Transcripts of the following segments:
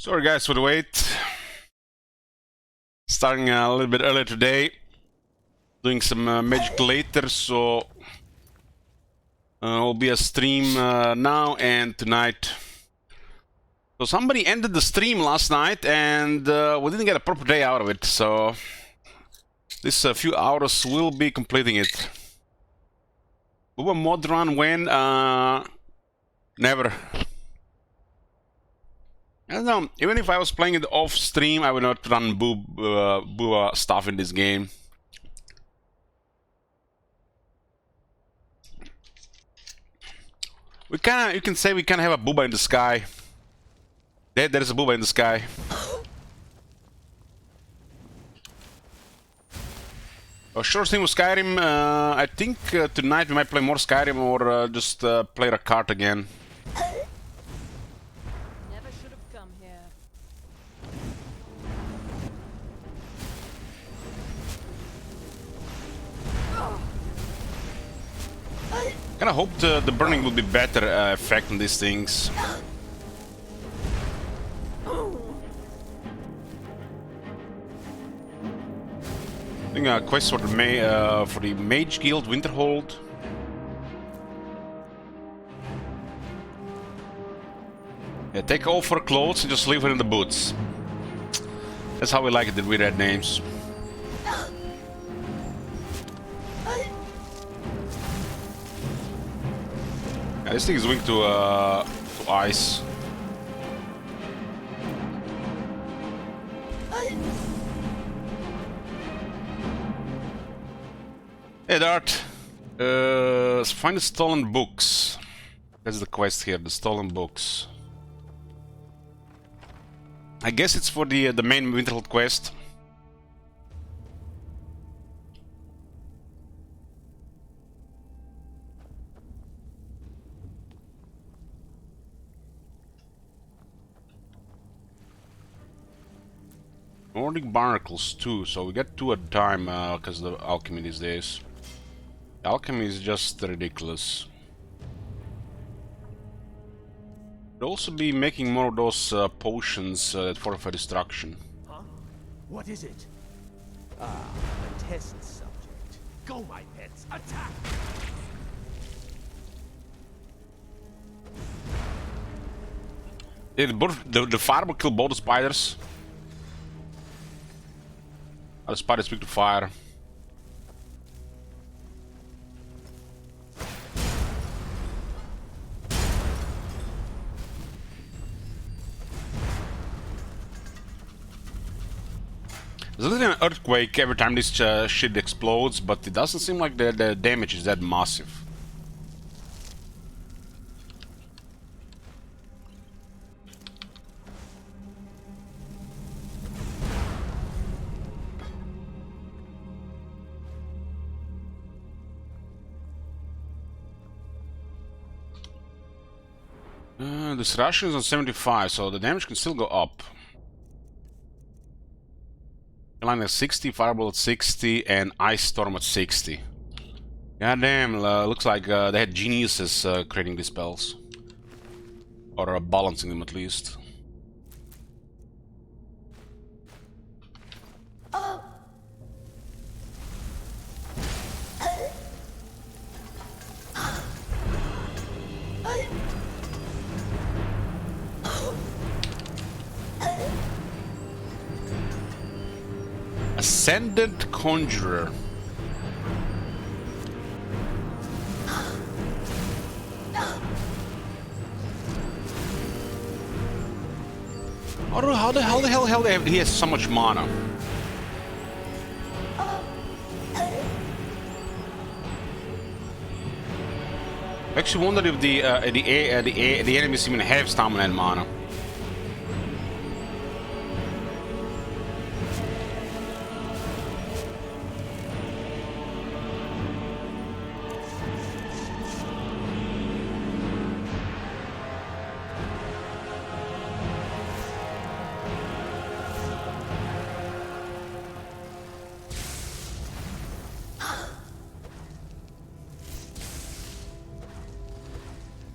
Sorry guys for the wait. Starting a little bit earlier today. Doing some magic later, so will be a stream now and tonight. So somebody ended the stream last night and we didn't get a proper day out of it, so this few hours will be completing it. Booba mod run when? Never. I don't know, even if I was playing it off stream, I would not run Booba stuff in this game. You can say we can have a Booba in the sky. There is a Booba in the sky. Sure thing with Skyrim. I think tonight we might play more Skyrim or just play a cart again. Never should have come here. Kinda hope the burning will be better effect on these things. I think a quest for the Mage Guild Winterhold. Yeah, take all for clothes and just leave it in the boots. That's how we like it with red names. Yeah, this thing is weak to ice. Hey Dart, find the stolen books. That's the quest here, the stolen books. I guess it's for the main Winterhold quest. Nordic barnacles too, so we get 2 at a time because of the alchemy these days. Alchemy is just ridiculous. We'll also be making more of those potions that fortify destruction. Huh? What is it? Ah, a test subject. Go, my pets, attack! Yeah, the fire will kill both the spiders. The spiders speak to fire. There's an earthquake every time this shit explodes, but it doesn't seem like the damage is that massive. This ration is on 75, so the damage can still go up. Line at 60, Fireball at 60, and Ice Storm at 60. Goddamn, looks like they had geniuses creating these spells. Or balancing them at least. Ascendant Conjurer. How the hell he has so much mana? I actually wondered if the enemies even have stamina and mana.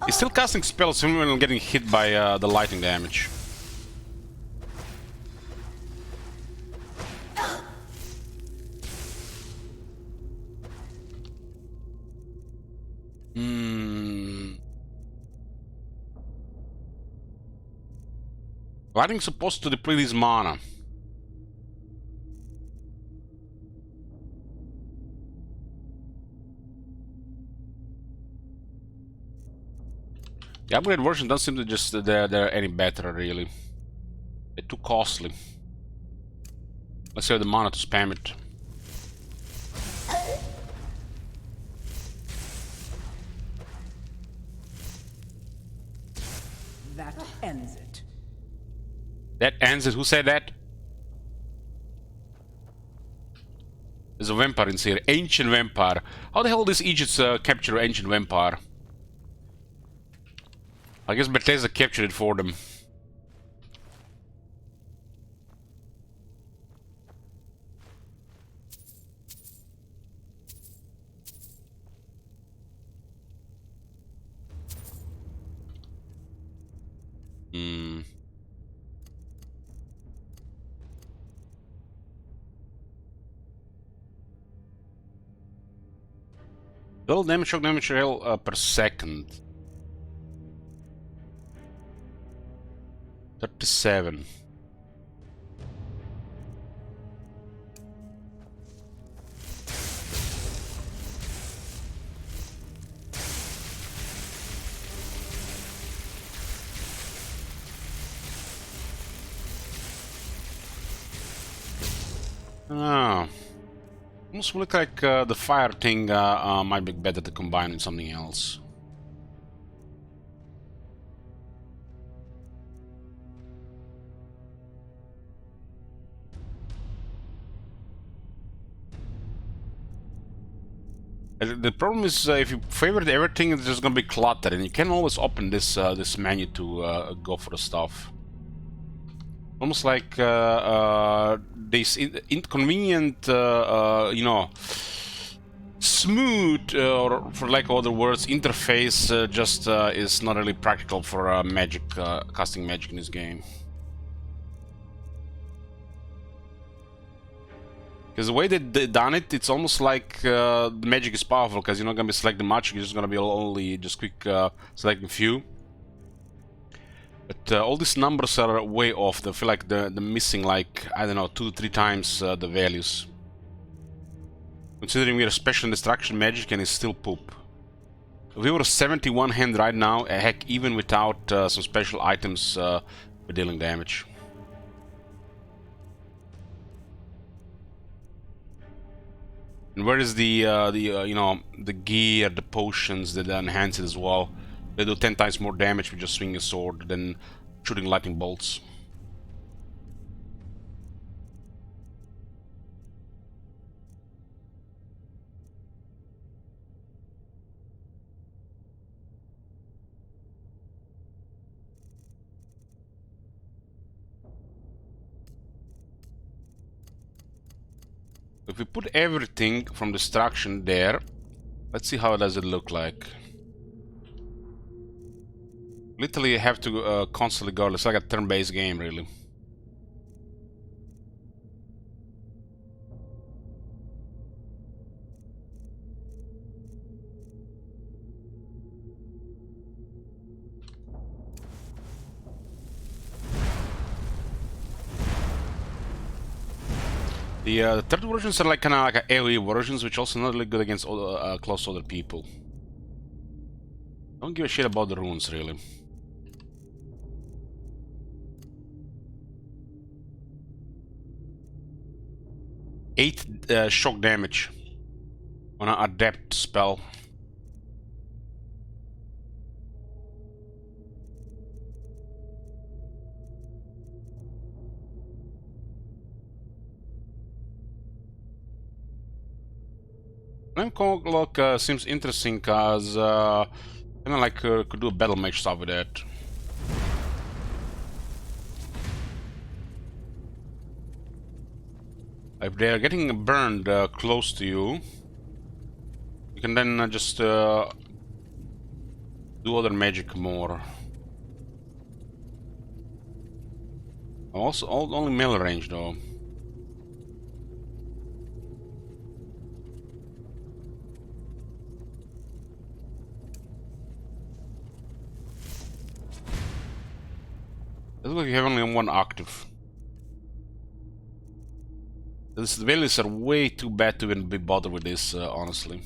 He's still casting spells even when getting hit by the lightning damage. Lightning supposed to deplete his mana. The upgrade version doesn't seem to just they're any better really. They're too costly. Let's have the mana to spam it. That ends it. That ends it. Who said that? There's a vampire in here. Ancient vampire. How the hell did these Egypts capture ancient vampire? I guess Bethesda captured it for them. Hmm. Total damage, shock damage per second. 37. Ah. Almost look like the fire thing might be better to combine with something else. The problem is if you favorite everything, it's just gonna be cluttered, and you can always open this this menu to go for the stuff. Almost like this inconvenient, you know, smooth, or for lack of other words, interface just is not really practical for magic, casting magic in this game. Because the way they done it, it's almost like the magic is powerful, because you're not gonna be selecting much, you're just gonna be only just quick selecting few. But all these numbers are way off. They feel like they're missing, like, I don't know, 2 to 3 times the values. Considering we're special in destruction magic and it's still poop. If we were 71 hand right now, heck, even without some special items, we're dealing damage. And where is the you know, the gear, the potions that enhance it as well? They do 10 times more damage with just swinging a sword than shooting lightning bolts. If we put everything from destruction there, let's see how does it look like. Literally, you have to constantly go. It's like a turn-based game, really. The third versions are like kind of like AoE versions, which also not really good against other, close other people. Don't give a shit about the runes, really. Eight shock damage on an adept spell. Flame Lock seems interesting because kind of like could do a battle mage stuff with that. If they're getting burned close to you, you can then just do other magic more. Also, only melee range though. It looks like you have only one octave. The values are way too bad to even be bothered with this, honestly.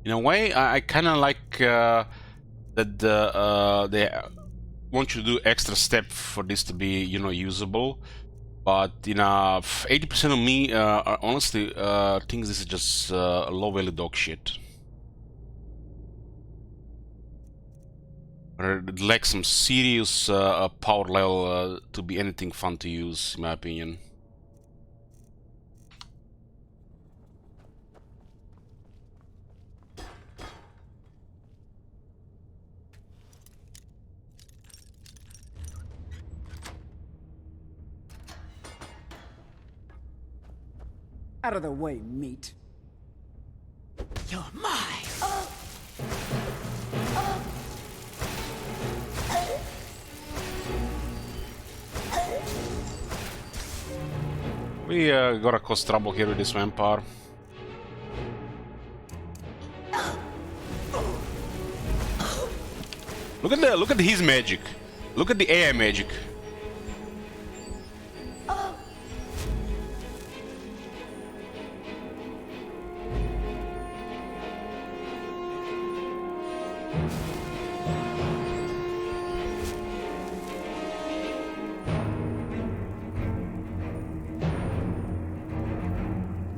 In a way, I kind of like that they want you to do extra step for this to be, you know, usable. But you know, 80% of me honestly thinks this is just low value dog shit. Or it lacks some serious power level to be anything fun to use, in my opinion. Out of the way, meat. You're mine. We gotta cause trouble here with this vampire. Look at his magic. Look at the AI magic.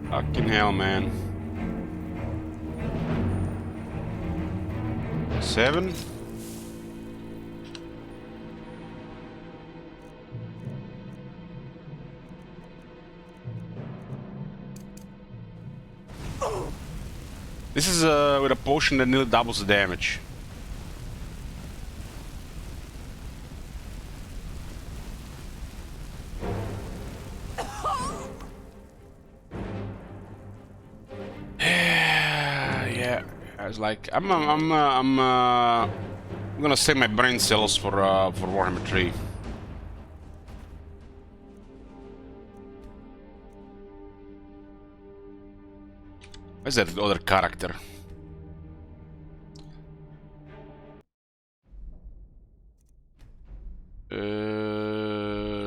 Fucking hell, man. 7. This is with a potion that nearly doubles the damage. Yeah, I was like, I'm gonna save my brain cells for Warhammer 3. Where's that other character?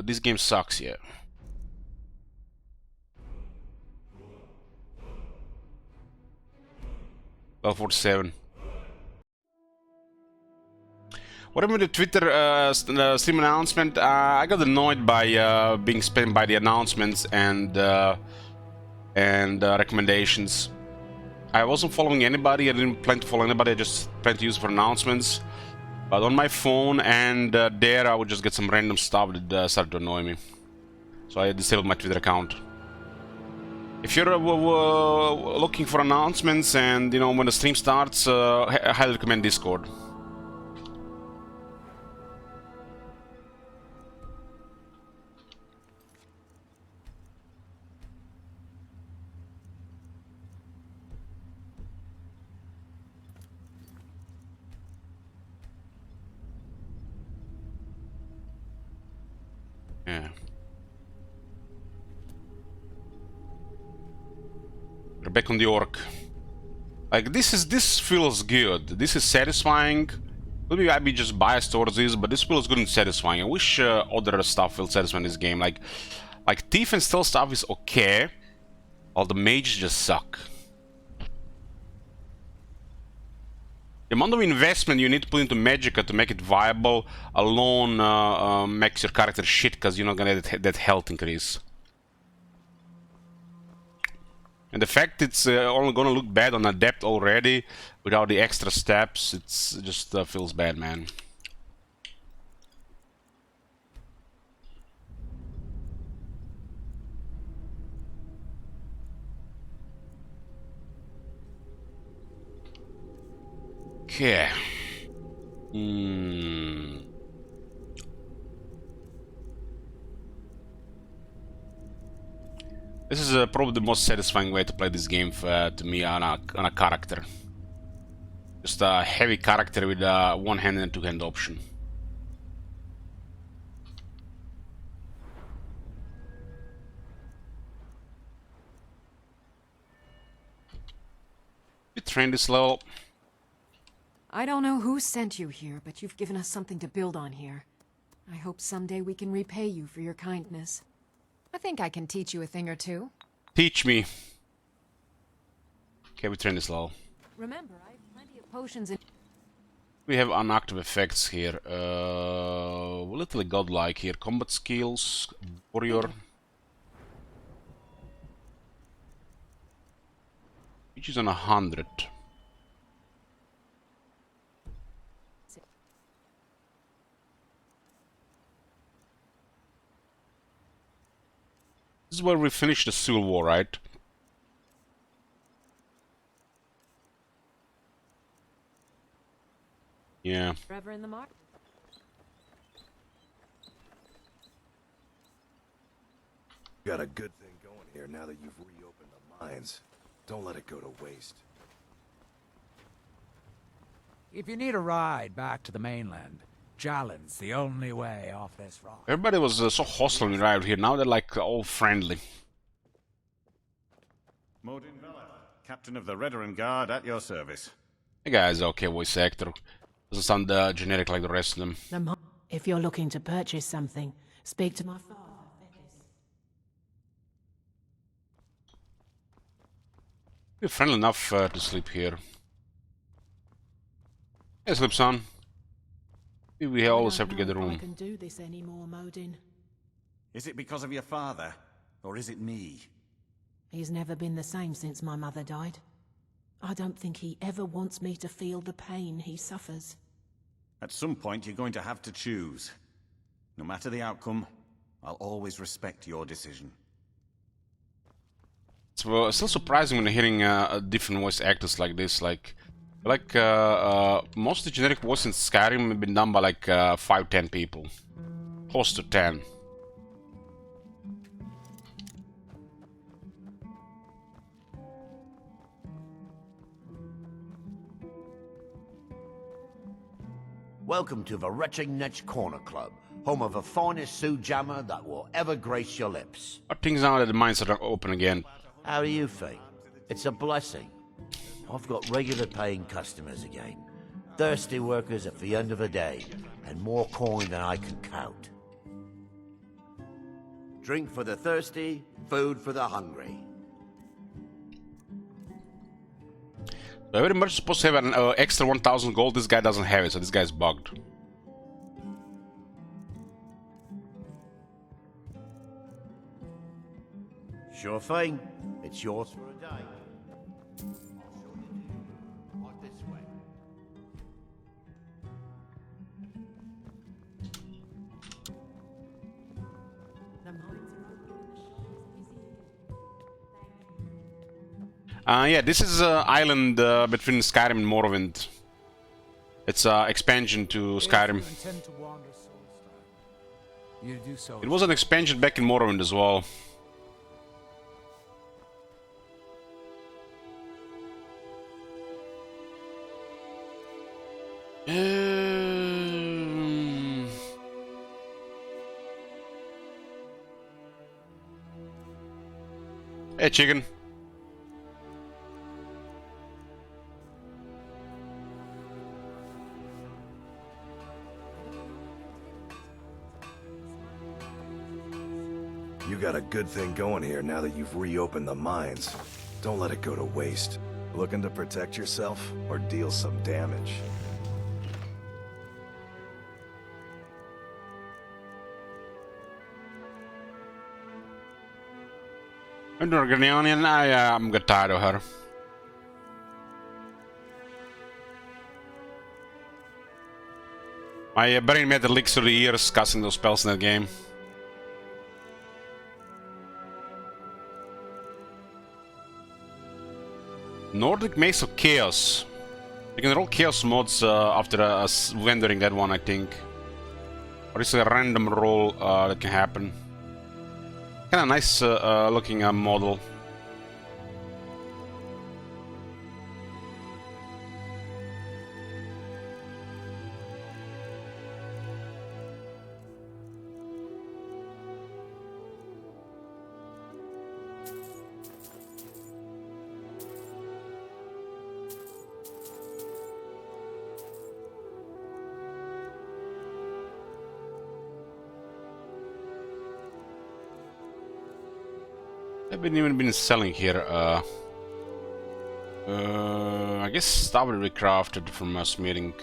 This game sucks, yeah. Well, 47. What happened with the Twitter stream announcement? I got annoyed by being spammed by the announcements and recommendations. I wasn't following anybody. I didn't plan to follow anybody. I just planned to use it for announcements. But on my phone and there, I would just get some random stuff that started to annoy me. So I disabled my Twitter account. If you're looking for announcements and, you know, when the stream starts, I highly recommend Discord. Yeah. We're back on the orc. Like this feels good. This is satisfying. Maybe I'd be just biased towards this, but this feels good and satisfying. I wish other stuff will satisfy in this game. Like thief and stealth stuff is okay. All the mages just suck. The amount of investment you need to put into Magicka to make it viable alone makes your character shit because you're not gonna get that health increase. And the fact it's only gonna look bad on Adept already without the extra steps, it's just feels bad, man. Okay. This is probably the most satisfying way to play this game to me on a character. Just a heavy character with a one-hand and two-hand option. train this level. I don't know who sent you here, but you've given us something to build on here. I hope someday we can repay you for your kindness. I think I can teach you a thing or two. Teach me. Okay, we train this level. Remember, I have plenty of potions in... We have unactive effects here. Literally godlike here. Combat skills, warrior. Which is on 100. This is where we finish the Civil War, right? Yeah. Forever in the mark. Got a good thing going here now that you've reopened the mines. Don't let it go to waste. If you need a ride back to the mainland, Jalen's the only way off this rock. Everybody was so hostile when we arrived here. Now they're like all friendly. Modin Vela, captain of the Redoran Guard, at your service. The guy's okay voice actor. Doesn't sound generic like the rest of them. If you're looking to purchase something, speak to my father. We're friendly enough to sleep here. Hey, sleep, son. We always have to get a room. I can do this anymore, Modin. Is it because of your father, or is it me? He's never been the same since my mother died. I don't think he ever wants me to feel the pain he suffers. At some point, you're going to have to choose. No matter the outcome, I'll always respect your decision. It's still surprising when you're hearing different voice actors like this. Like most of the generic voices in Skyrim have been done by like 5-10 people. Close to 10. Welcome to the Retching Netch Corner Club, home of the finest Sioux jammer that will ever grace your lips. But things now that the mines are open again. How do you think? It's a blessing. I've got regular paying customers again. Thirsty workers at the end of the day, and more coin than I can count. Drink for the thirsty, food for the hungry. So every merchant is supposed to have an extra 1,000 gold. This guy doesn't have it, so this guy's bugged. Sure thing. It's yours for a day. I'll show you right this way. Yeah, this is an island between Skyrim and Morrowind. It's an expansion to Skyrim. If you intend to wander Soulstar, you do so. It was an expansion back in Morrowind as well. Hey, chicken. You got a good thing going here now that you've reopened the mines. Don't let it go to waste. Looking to protect yourself or deal some damage? I'm Organian. I'm get tired of her. My brain made the leaks through the years casting those spells in that game. Nordic Maze of Chaos. You can roll Chaos mods after vendoring that one, I think. Or it's a random roll that can happen. Kinda nice looking model. Haven't even been selling here. I guess stuff will be crafted from us meeting.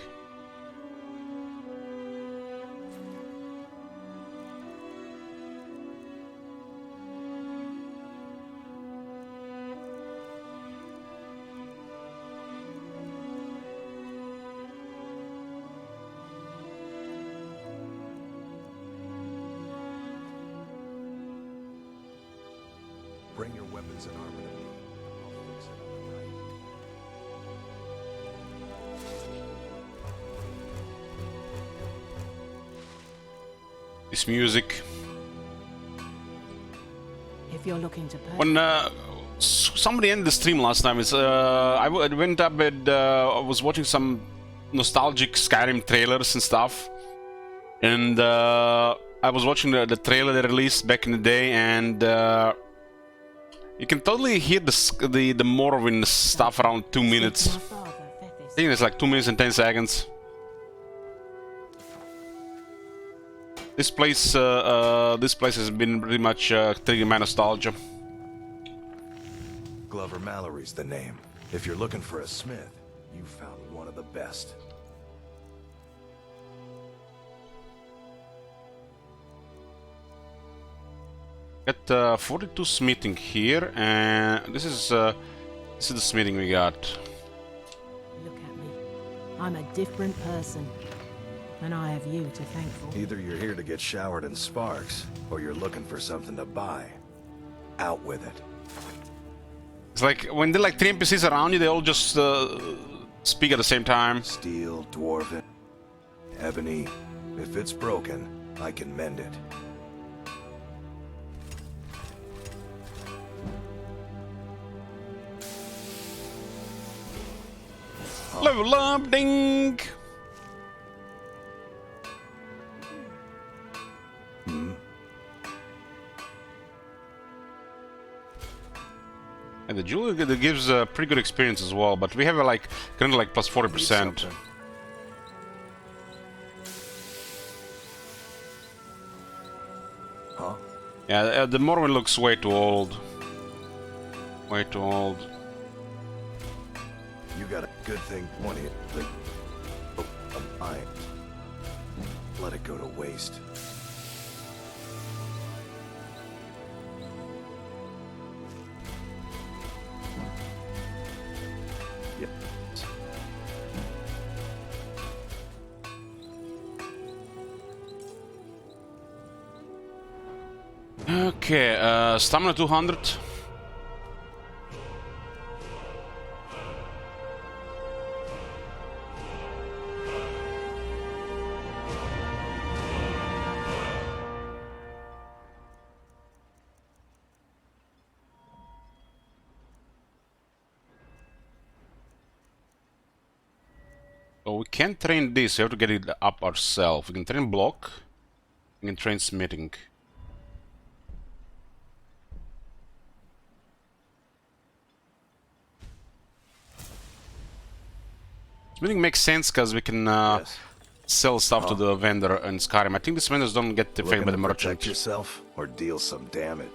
Bring your weapons and armor to me. I'll fix it up right. This music. If you're looking to pay... When somebody ended the stream last time, I went up and I was watching some nostalgic Skyrim trailers and stuff, and I was watching the trailer they released back in the day, and you can totally hear the Morrowind stuff around 2 minutes. I think it's like 2 minutes and 10 seconds. This place has been pretty much triggering my nostalgia. Glover Mallory's the name. If you're looking for a smith, you found one of the best. Got 42 smithing here, and this is the smithing we got. Look at me. I'm a different person. And I have you to thank for. Either you're here to get showered in sparks, or you're looking for something to buy. Out with it. It's like when there are like 3 NPCs around you, they all just speak at the same time. Steel, dwarven, ebony. If it's broken, I can mend it. Level up, ding! And the jewelry that gives a pretty good experience as well, but we have like kind of like plus 40%. Huh? Yeah, the Morrowind looks way too old. Way too old. You got a good thing, one here. Oh, mine. Let it go to waste. Yep. Okay, stamina 200. So we can't train this, we have to get it up ourselves. We can train block, we can train smithing. Smithing makes sense because we can sell stuff to the vendor in Skyrim. I think these vendors don't get affected by the merchant. Protect yourself or deal some damage.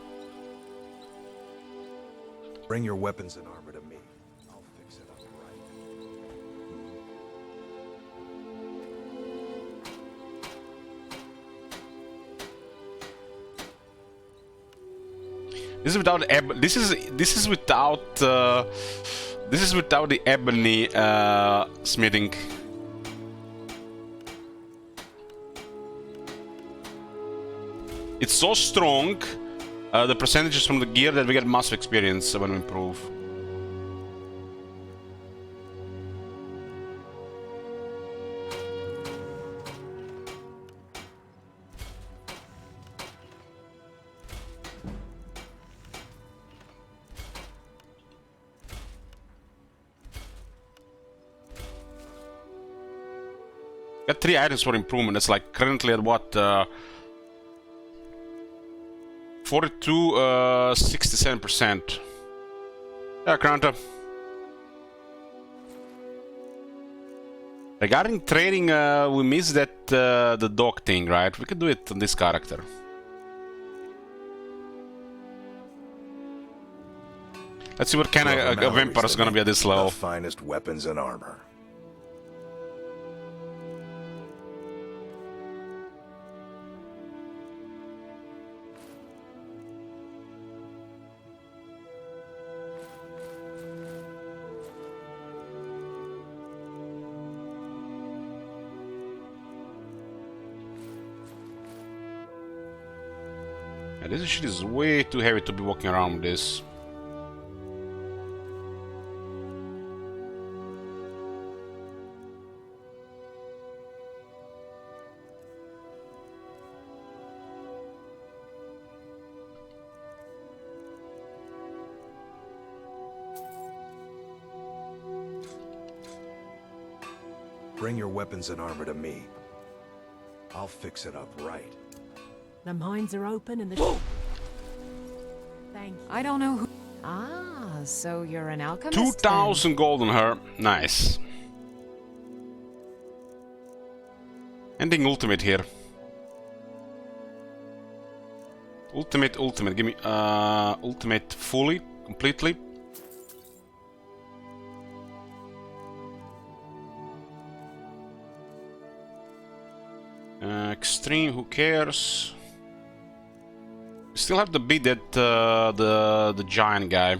Bring your weapons and armor to me. I'll fix it up right. This is without this is without the ebony smithing. It's so strong, the percentages from the gear, that we get massive experience when we improve. Got 3 items for improvement. That's like currently at what? 42, 67%. Yeah, Kranta. Regarding trading, we missed that the dog thing, right? We could do it on this character. Let's see what kind of vampire is gonna be at this level. The finest weapons and armor. Yeah, this shit is way too heavy to be walking around with this. Bring your weapons and armor to me. I'll fix it up right. The mines are open and the... Thank you. I don't know who... Ah, so you're an alchemist 2,000 gold on her. Nice. Ending ultimate here. Ultimate. Give me ultimate fully, completely. Extreme, who cares? We still have to beat that the giant guy.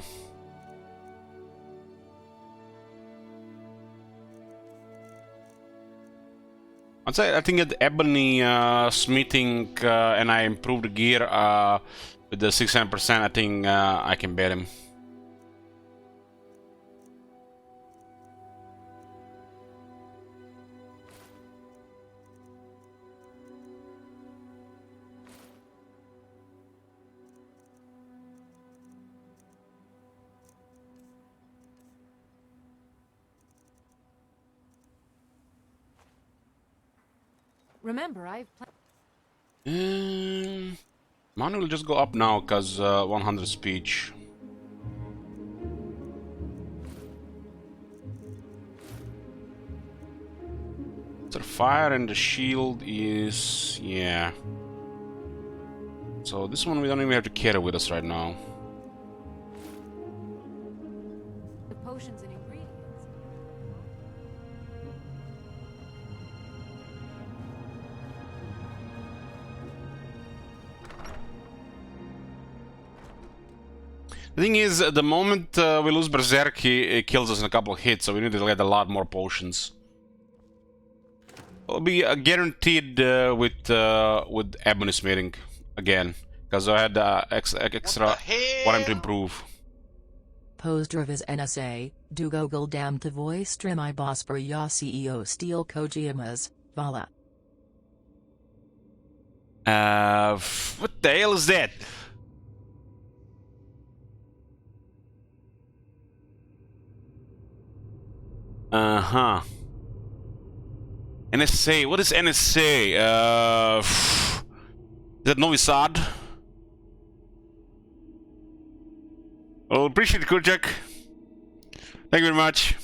I'd say I think at ebony smithing and I improved the gear with the 600%. I think I can beat him. Remember, Mine will just go up now because 100 speech. So the fire and the shield is... yeah. So this one we don't even have to carry with us right now. the potions and ingredients. The thing is, the moment we lose Berserk, he kills us in a couple of hits, so we need to get a lot more potions. It'll be guaranteed with Ebony Smithing again, because I had extra for him to improve. Pozdravs NSA, do Google dam to voice stream I boss per ya CEO Steel Kojima's, Vala. What the hell is that? Uh-huh. NSA, what is NSA? Is that Novi Sad? Well, appreciate it, Kurjak. Thank you very much.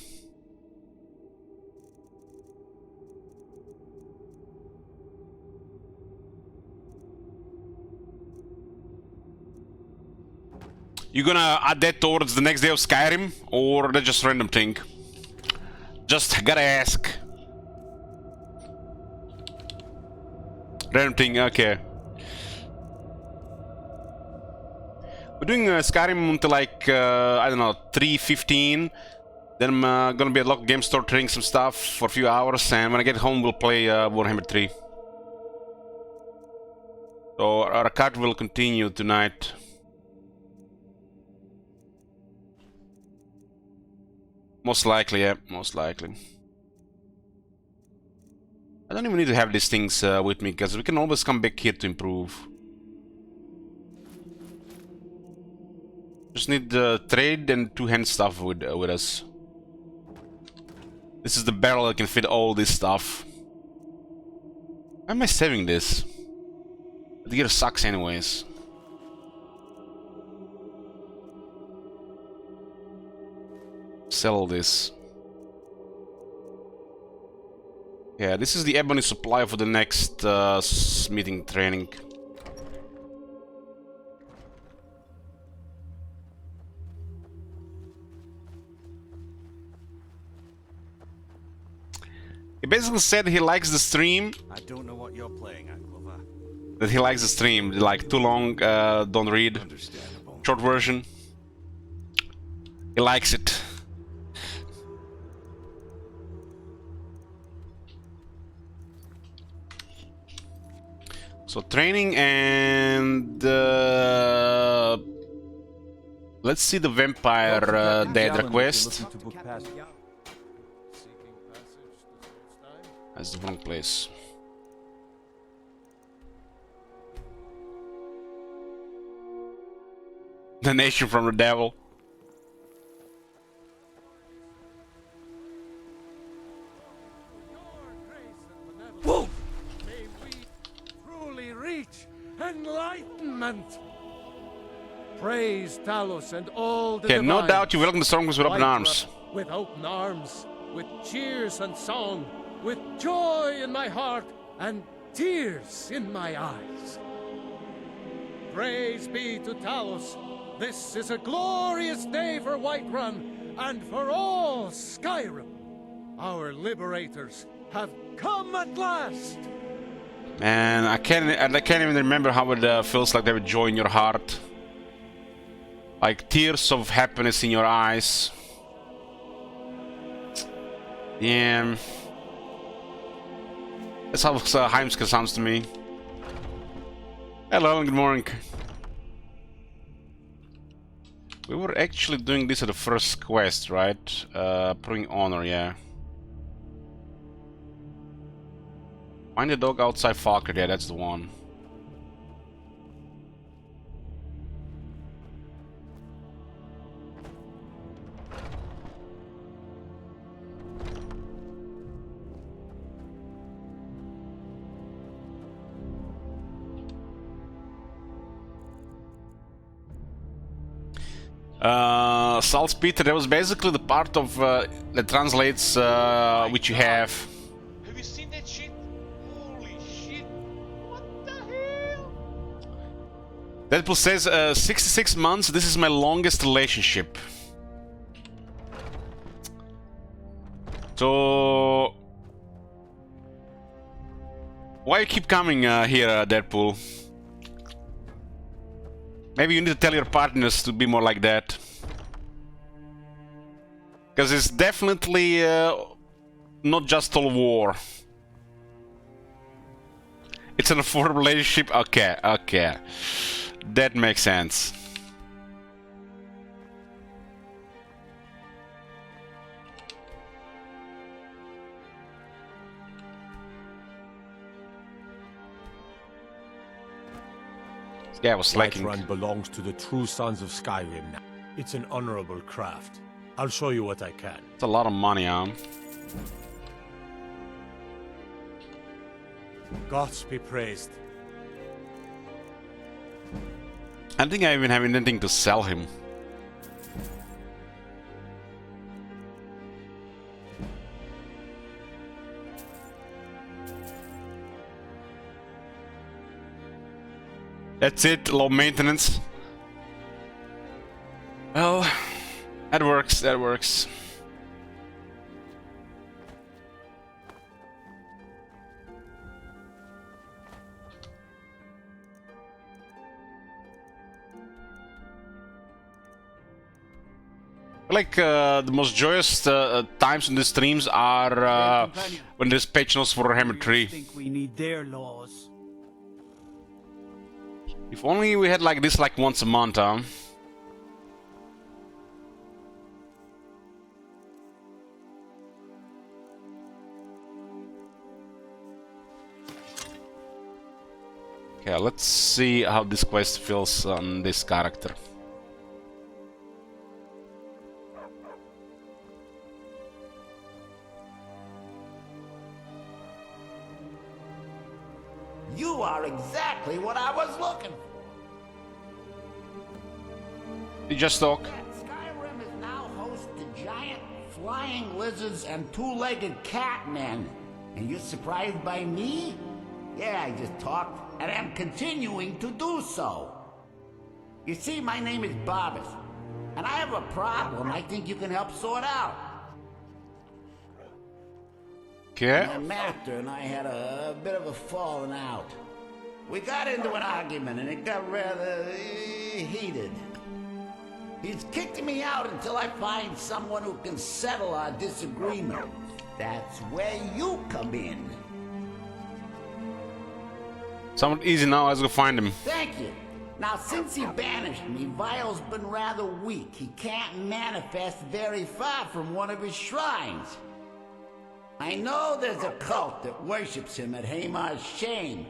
You gonna add that towards the next day of Skyrim, or that's just random thing? Just gotta ask. Random thing, okay. We're doing Skyrim until like, I don't know, 3:15. Then I'm gonna be at local game store trading some stuff for a few hours, and when I get home we'll play Warhammer 3. So our card will continue tonight. Most likely, yeah, most likely. I don't even need to have these things with me, because we can always come back here to improve. Just need trade and two-hand stuff with us. This is the barrel that can fit all this stuff. Why am I saving this? The gear sucks anyways. Sell this. Yeah, this is the ebony supply for the next smithing training. basically said he likes the stream. I don't know what you're playing at, Glover. That he likes the stream. Like, too long, don't read. Understandable. Short version. He likes it. So training and let's see the vampire dead request. That's the wrong place. The nation from the devil. Whoa! May we truly reach enlightenment. Praise Talos and all the Okay, no divines. doubt you welcome the Stormers with open arms. With open arms, with cheers and song, with joy in my heart and tears in my eyes. Praise be to Talos. This is a glorious day for Whiterun and for all Skyrim. Our liberators have come at last. And I can't even remember how it feels like to have joy in your heart. Like tears of happiness in your eyes. Yeah. That's how Heimska sounds to me. Hello and good morning. We were actually doing this at the first quest, right? Proving honor, yeah. Find the dog outside Falkirk, yeah, that's the one. Salzpeter, that was basically the part of that translates which you have. Have you seen that shit? Holy shit! What the hell? Deadpool says 66 months, this is my longest relationship. So why you keep coming here, Deadpool? Maybe you need to tell your partners to be more like that. Because it's definitely not just all war. It's an affordable relationship? Okay, okay. That makes sense. Yeah, I was slacking. Whiterun belongs to the true sons of Skyrim now. It's an honorable craft. I'll show you what I can. It's a lot of money, Gods be praised. I don't think I even have anything to sell him. That's it, low maintenance. Well, that works, that works. Like the most joyous times in the streams are when there's patch notes for Hammer 3. Think we need their laws. If only we had like this like once a month, huh? Okay, let's see how this quest feels on this character. You are exactly what I was looking for. You just talk. Skyrim is now host to giant flying lizards and two-legged catmen. And you're surprised by me? Yeah, I just talked, and I'm continuing to do so. You see, my name is Barbas, and I have a problem I think you can help sort out. Okay. My master and I had a bit of a falling out. We got into an argument and it got rather heated. He's kicked me out until I find someone who can settle our disagreement. That's where you come in. Somewhat easy now, let's go find him. Thank you. Now, since he banished me, Vile's been rather weak. He can't manifest very far from one of his shrines. I know there's a cult that worships him at Hamar's Shame.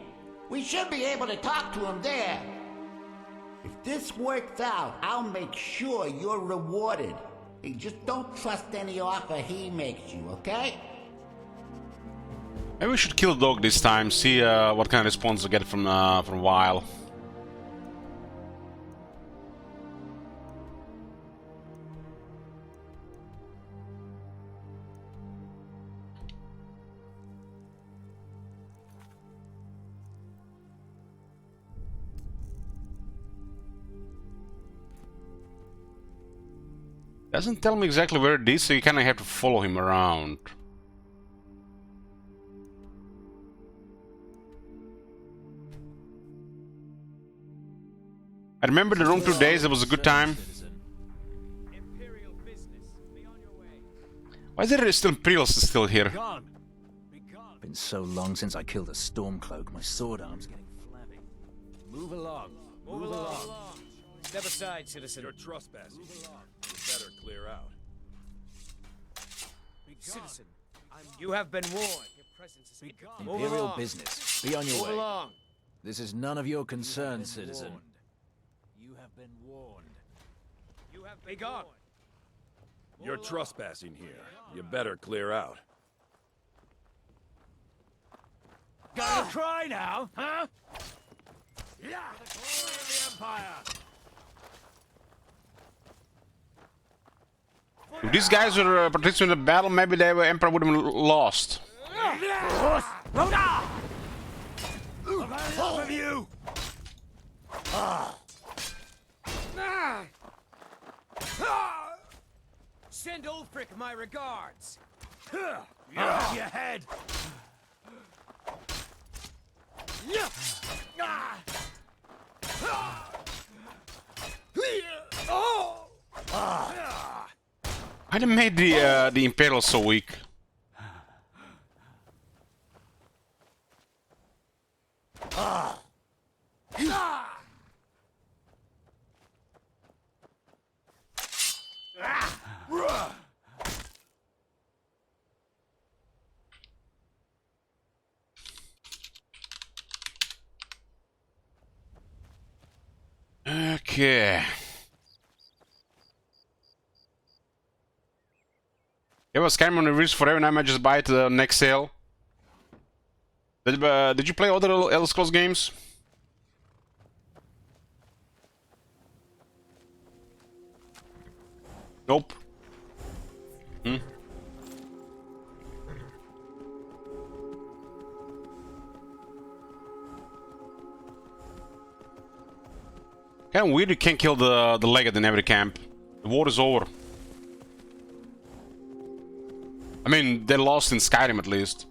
We should be able to talk to him there. If this works out, I'll make sure you're rewarded. Hey, just don't trust any offer he makes you, okay? Maybe we should kill the dog this time, see what kind of response we get from Vile. Doesn't tell me exactly where it is, so you kind of have to follow him around. I remember the room 2 days, it was a good time. Why is there still Imperials still here? Been so long since I killed a Stormcloak, my sword arm's getting flabby. Move along. Move along. Step aside, citizen. You're trespassing. You better clear out. Citizen, you have been warned. Your presence is Imperial business. Be on your Move way. along. This is none of your concern, citizen. You have been warned. You have been gone. You're trespassing here. You better clear out. Gotta cry now, huh? Yeah! For the glory of the Empire! If these guys were participating in the battle, maybe the Emperor would have lost. Rhoda! Enough of you! Send Ulfric my regards. Off your head! Why they made the Imperials so weak? Okay. Yeah, well, Skyrim on release forever, and I might just buy it next sale. Did you play other Elder Scrolls games? Nope. Hmm. Kinda weird you can't kill the legate in every camp. The war is over. I mean, they lost in Skyrim at least.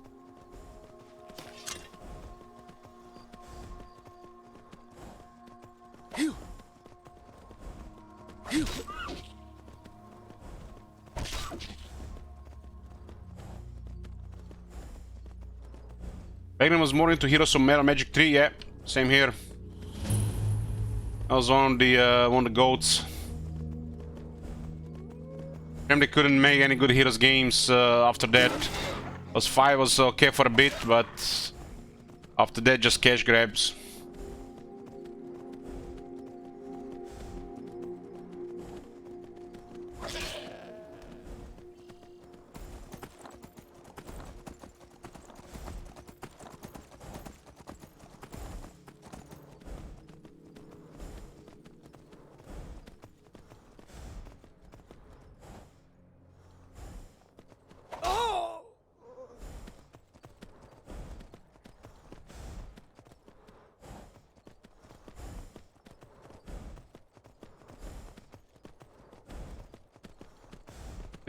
Bagnan was more into Heroes of Metal Magic 3, yeah, same here. I was one of the goats. They couldn't make any good Heroes games after that. Was 5 was okay for a bit, but after that just cash grabs.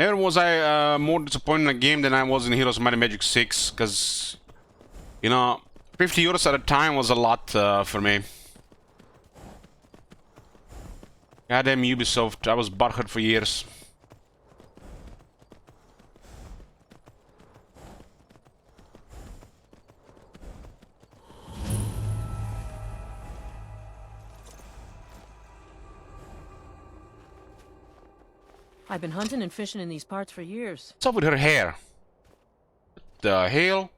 Never was I more disappointed in a game than I was in Heroes of Might and Magic 6, because, you know, 50 euros at a time was a lot for me. Goddamn Ubisoft, I was butthurt for years. I've been hunting and fishing in these parts for years. What's up with her hair? What the hell?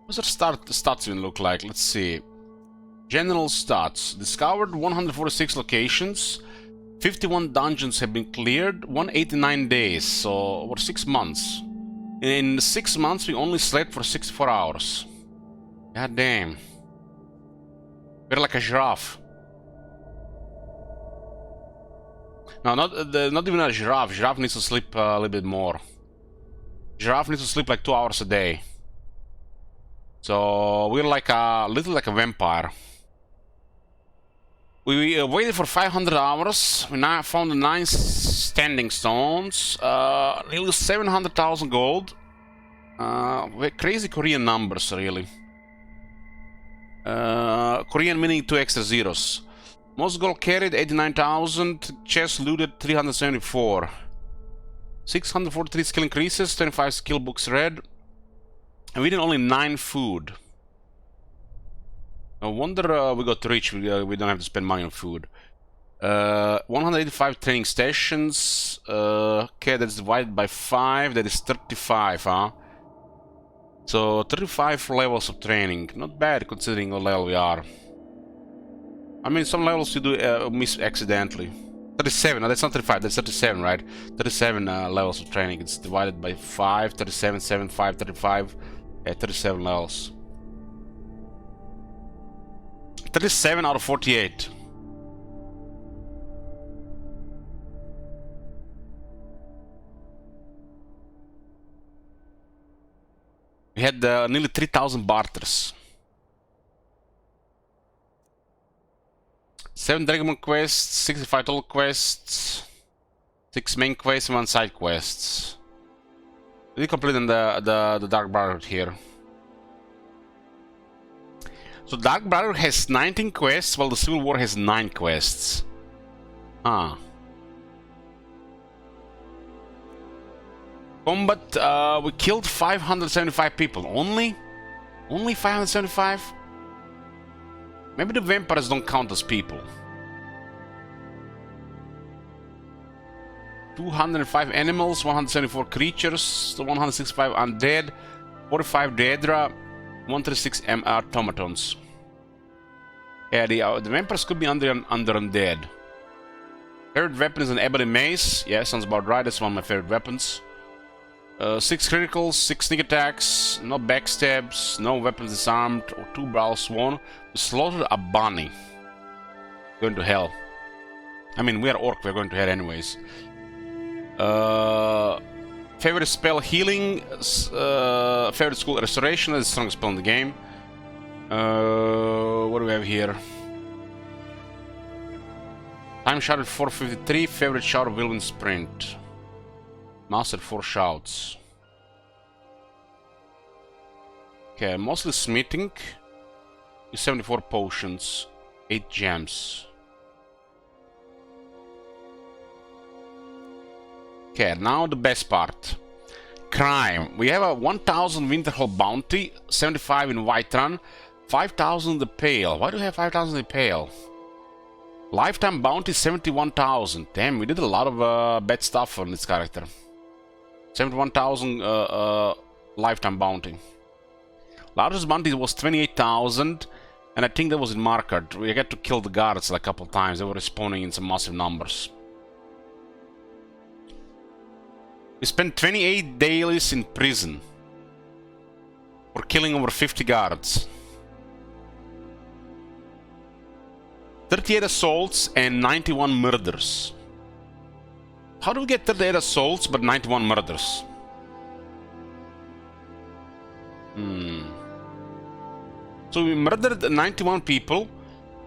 What's her stats even look like? Let's see. General stats. Discovered 146 locations. 51 dungeons have been cleared. 189 days, so over 6 months. In 6 months, we only slept for 64 hours. God damn. We're like a giraffe. No, not even a giraffe. Giraffe needs to sleep a little bit more. Giraffe needs to sleep like 2 hours a day. So we're like a little like a vampire. We waited for 500 hours. We now found 9 standing stones. Nearly 700,000 gold. Crazy Korean numbers, really. Korean meaning 2 extra zeros. Most gold carried 89,000. Chest looted 374. 643 skill increases. 25 skill books read. And we did only 9 food. No wonder we got rich. We don't have to spend money on food. 185 training stations. Okay, that's divided by 5. That is 35, huh? So 35 levels of training. Not bad considering what level we are. I mean, some levels you do miss accidentally. 37, no, that's not 35, that's 37, right? 37 levels of training. It's divided by 5, 37, 7, 5, 35. Yeah, 37 levels. 37 out of 48. We had nearly 3,000 barters. 7 Dragon quests, 65 total quests, 6 main quests, and 1 side quests. We completed the Dark Brotherhood here. So Dark Brotherhood has 19 quests, while the Civil War has 9 quests. Ah. Combat, we killed 575 people. Only? Only 575? Maybe the vampires don't count as people. 205 animals, 174 creatures, 165 undead, 45 Daedra, 136 automatons. Yeah, the vampires could be under undead. Favorite weapon is an ebony mace. Yeah, sounds about right. That's one of my favorite weapons. 6 criticals, 6 sneak attacks, no backstabs, no weapons disarmed, or 2 brow sworn. We slaughtered a bunny. Going to hell. I mean, we are orc, we're going to hell anyways. Favorite spell healing, favorite school restoration, that's the strongest spell in the game. What do we have here? Time shouted 453, favorite shout of Whirlwind Sprint. Mastered 4 shouts. Okay, mostly smithing. 74 potions, 8 gems. Okay, now the best part. Crime. We have a 1000 Winterhold bounty, 75 in Whiterun, 5000 in the Pale. Why do we have 5000 in the Pale? Lifetime bounty 71,000. Damn, we did a lot of bad stuff on this character. 71,000 lifetime bounty. Largest bounty was 28,000, and I think that was in Markard. We had to kill the guards like a couple times. They were respawning in some massive numbers. We spent 28 days in prison for killing over 50 guards. 38 assaults and 91 murders. How do we get 38 assaults but 91 murders? So we murdered 91 people.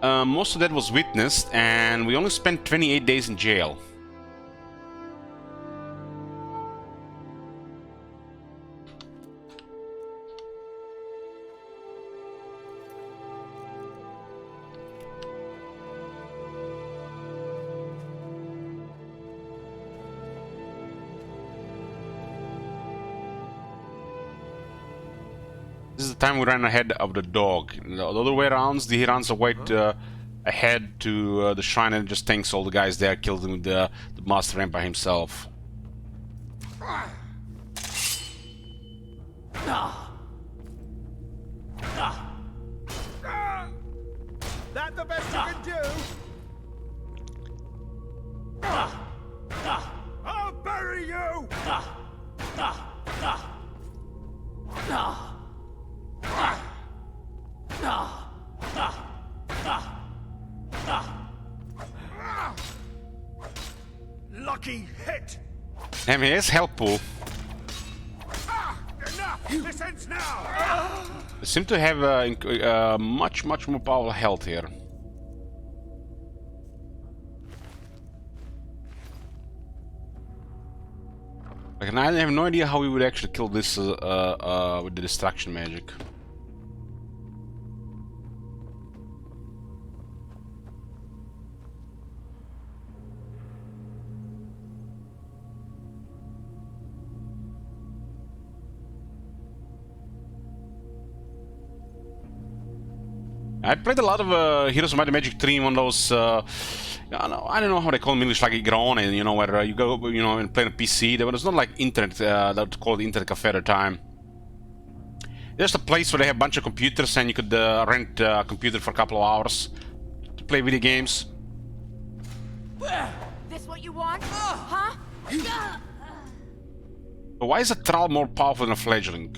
Most of that was witnessed, and we only spent 28 days in jail. This is the time we ran ahead of the dog. The other way around, he runs away ahead to the shrine and just tanks all the guys there, kills them with the master ramp by himself. That the best you can do? I'll bury you! Lucky hit! Damn, he is helpful. Enough! This ends now! They seem to have much more powerful health here. Like, and I have no idea how we would actually kill this with the distraction magic. I played a lot of Heroes of Might and Magic 3 on those, I don't know how they call them in English, like Igrone, you know, where you go, you know, and play on a PC. There was not like internet, that called internet cafe at the time. There's a place where they have a bunch of computers and you could rent a computer for a couple of hours to play video games. This what you want? Huh? But why is a Thrall more powerful than a Fledgling?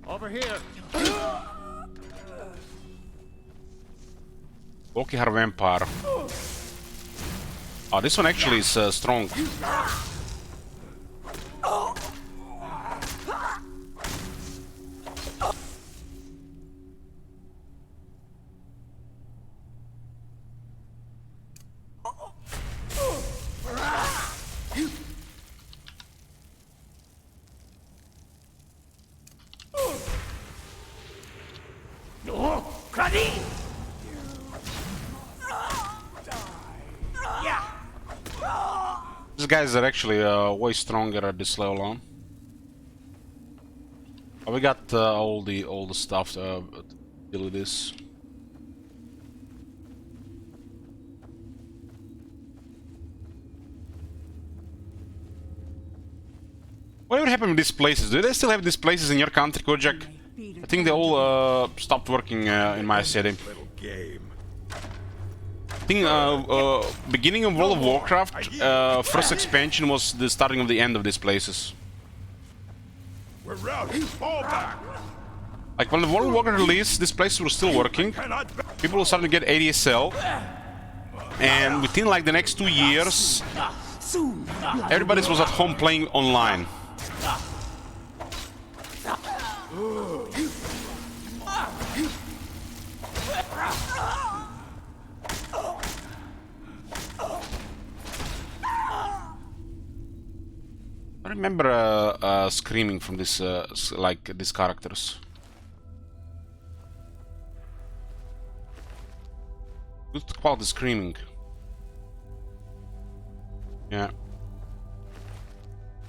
Over here. Okihar Vampire. Oh, this one actually is strong. These guys are actually way stronger at this level on. Oh, we got all the stuff to deal with this. Whatever happened with these places? Do they still have these places in your country, Kojak? I think they all stopped working in my city. I think beginning of World of Warcraft, first expansion was the starting of the end of these places. We're routed. Fall back. Like when the World of Warcraft released, these places were still working. People were starting to get ADSL, and within like the next 2 years, everybody was at home playing online. I remember screaming from this, like these characters. Good quality screaming. Yeah.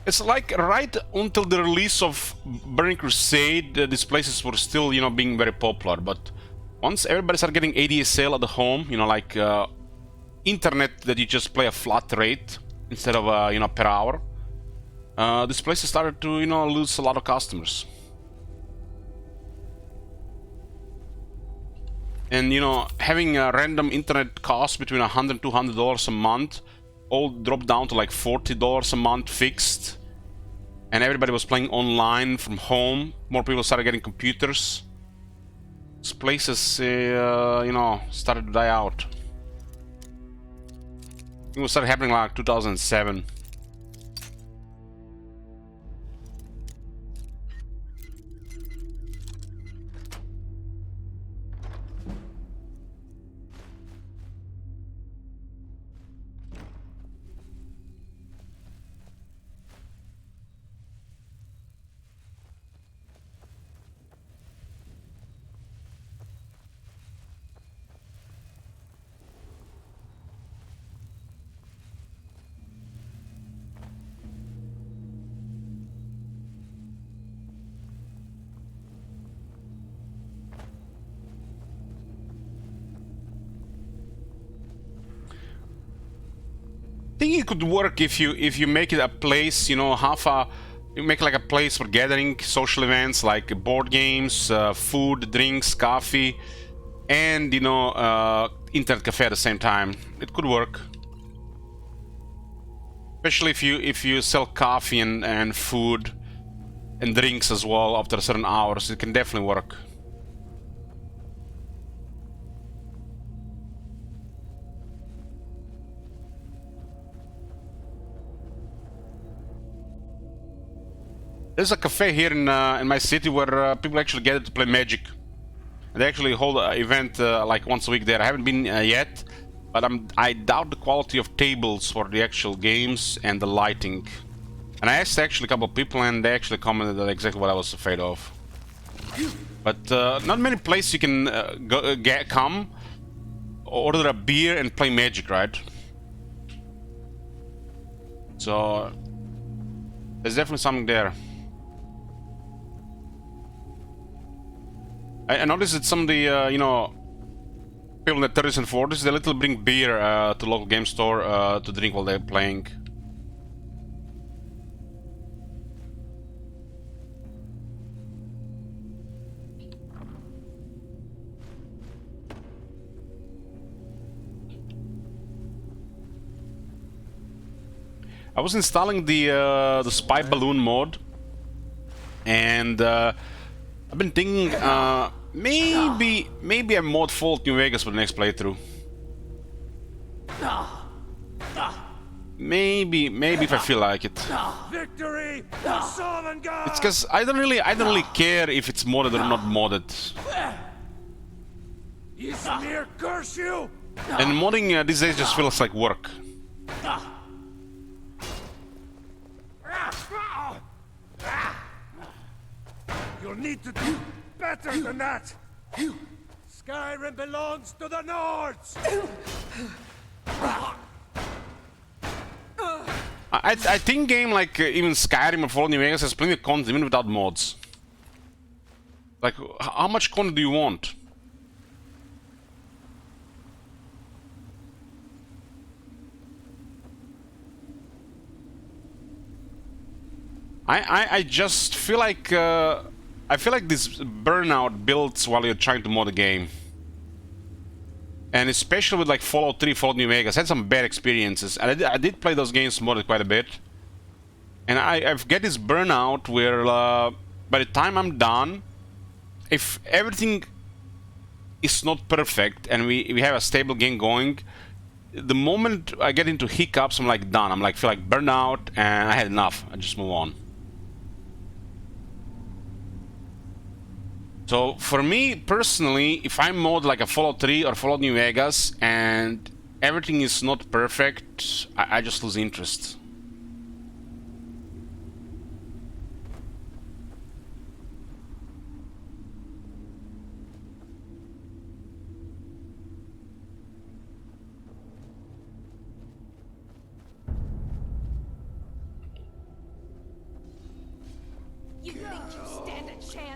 It's like right until the release of Burning Crusade, these places were still, you know, being very popular. But once everybody started getting ADSL at the home, you know, like internet that you just play a flat rate instead of, you know, per hour, these places started to, you know, lose a lot of customers. And, you know, having a random internet cost between $100 and $200 a month all dropped down to like $40 a month fixed. And everybody was playing online from home. More people started getting computers. These places, you know, started to die out. It was started happening like 2007. I think it could work if you make it a place, you know, you make like a place for gathering social events like board games, food, drinks, coffee, and, you know, internet cafe at the same time. It could work, especially if you sell coffee and food and drinks as well after certain hours. It can definitely work. There's a cafe here in my city where people actually gather to play Magic. They actually hold an event like once a week there. I haven't been yet, but I doubt the quality of tables for the actual games and the lighting. And I asked actually a couple of people, and they actually commented on exactly what I was afraid of. But not many places you can come, order a beer and play Magic, right? So there's definitely something there. I noticed that some of the, you know, people in the 30s and 40s, they literally bring beer to the local game store to drink while they're playing. I was installing the spy balloon mod, and I've been thinking maybe I mod Fallout New Vegas for the next playthrough. Maybe if I feel like it. Victory! It's because I don't really care if it's modded or not modded. Ysmir, curse you! And modding these days just feels like work. You'll need to do better than that! Skyrim belongs to the Nords! I think game like even Skyrim or Fallout New Vegas has plenty of content even without mods. Like, how much content do you want? I just feel like I feel like this burnout builds while you're trying to mod a game. And especially with like Fallout 3, Fallout New Vegas, I had some bad experiences. And I did play those games modded quite a bit. And I've get this burnout where by the time I'm done, if everything is not perfect and we have a stable game going, the moment I get into hiccups, I'm like done. I'm like feel like burnout and I had enough. I just move on. So for me personally, if I mod like a Fallout 3 or Fallout New Vegas and everything is not perfect, I just lose interest.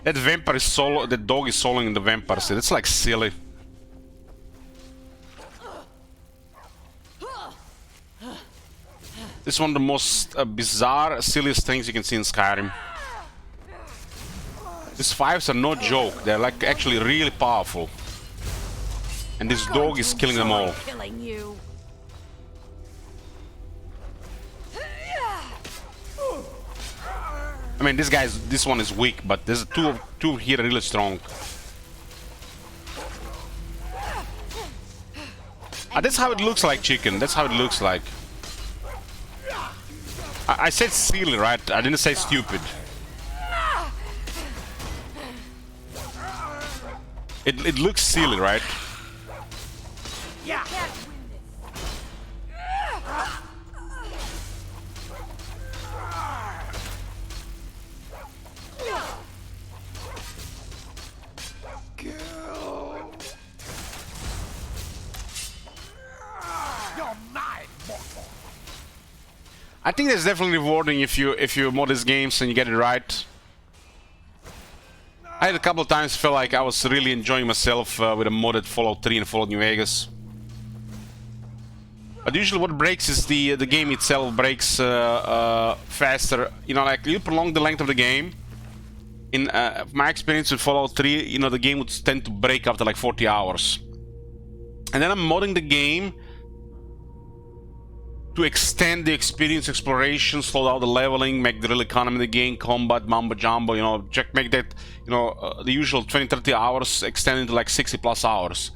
That vampire is solo. The dog is soloing the vampire. See, that's like silly. This is one of the most bizarre, silliest things you can see in Skyrim. These fives are no joke. They're like actually really powerful. And this dog is killing them all. I mean, this one is weak, but there's two here really strong. That's how it looks like, chicken. That's how it looks like. I said silly, right? I didn't say stupid. It looks silly, right? Yeah. I think that's definitely rewarding if you mod these games and you get it right. I had a couple of times felt like I was really enjoying myself with a modded Fallout 3 and Fallout New Vegas. But usually what breaks is the game itself breaks faster. You know, like you prolong the length of the game. In my experience with Fallout 3, you know, the game would tend to break after like 40 hours. And then I'm modding the game to extend the experience, exploration, slow down the leveling, make the real economy of the game, combat, mumbo jumbo, you know, make that, you know, the usual 20-30 hours extend into like 60+ hours.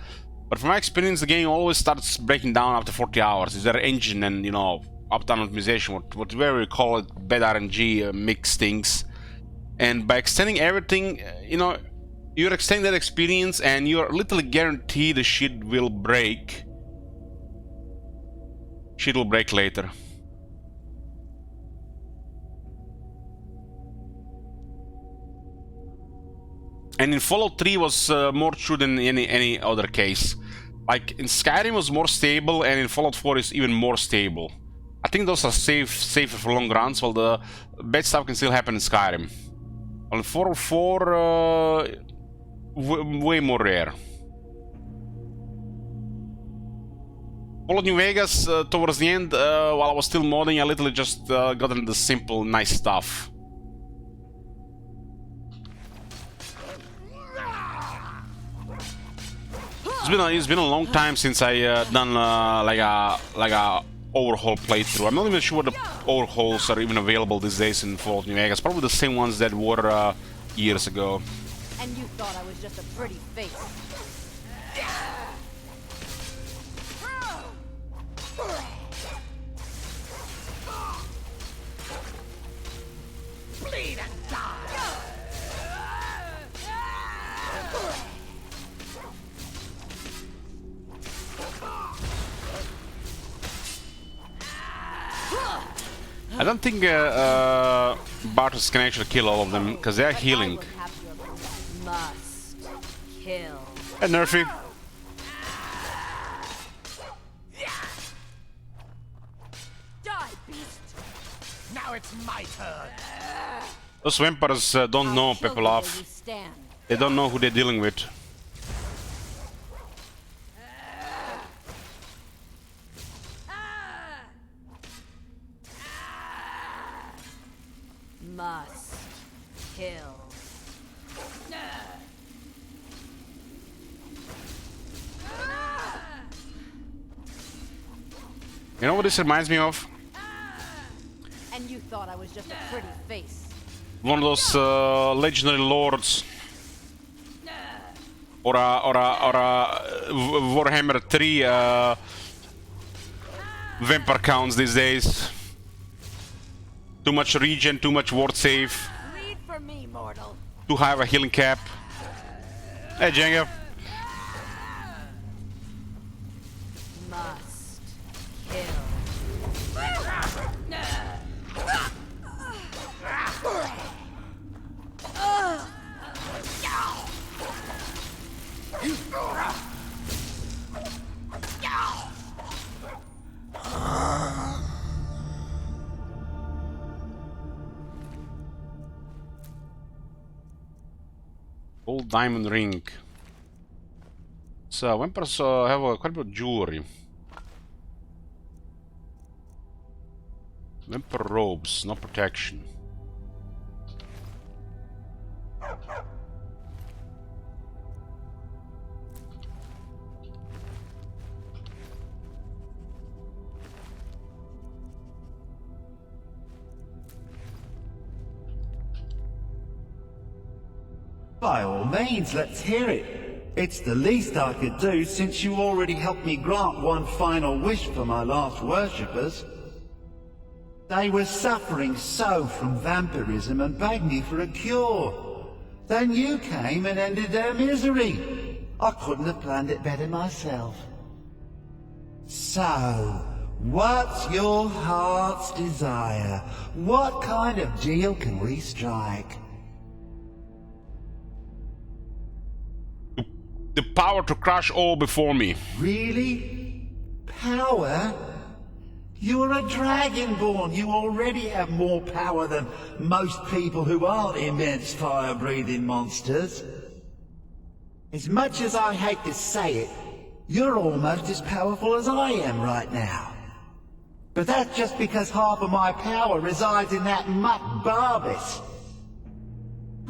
But from my experience, the game always starts breaking down after 40 hours. Is there engine and, you know, uptime optimization, whatever we call it, bad RNG, mix things. And by extending everything, you know, you're extending that experience and you're literally guaranteed the shit will break. Shit will break later. And in Fallout 3 was more true than any other case. Like in Skyrim was more stable, and in Fallout 4 is even more stable. I think those are safer for long runs, while the bad stuff can still happen in Skyrim. On 404, way more rare. Fallout New Vegas, towards the end, while I was still modding, I literally just got into the simple, nice stuff. It's been a long time since I done like a overhaul playthrough. I'm not even sure what the overhauls are even available these days in Fallout New Vegas. Probably the same ones that were years ago. And you thought I was just a pretty face. Bleed and die! I don't think Bartos can actually kill all of them, because they're healing. Must kill. Hey, Nerfy. Die, beast! Now it's my turn! Those vampires don't know people off. They don't know who they're dealing with. Must kill. You know what this reminds me of? And you thought I was just a pretty face. One of those legendary lords, or a Warhammer 3 vampire counts these days. Too much regen, too much ward save. Bleed for me, mortal. Too high of a healing cap. Hey, Jenga. Must kill. Gold diamond ring. So vampires have quite a bit of jewelry. Vampire robes, no protection. By all means, let's hear it. It's the least I could do since you already helped me grant one final wish for my last worshippers. They were suffering so from vampirism and begged me for a cure. Then you came and ended their misery. I couldn't have planned it better myself. So, what's your heart's desire? What kind of deal can we strike? The power to crush all before me. Really? Power? You're a dragonborn. You already have more power than most people who aren't immense fire-breathing monsters. As much as I hate to say it, you're almost as powerful as I am right now. But that's just because half of my power resides in that mutt Barbas.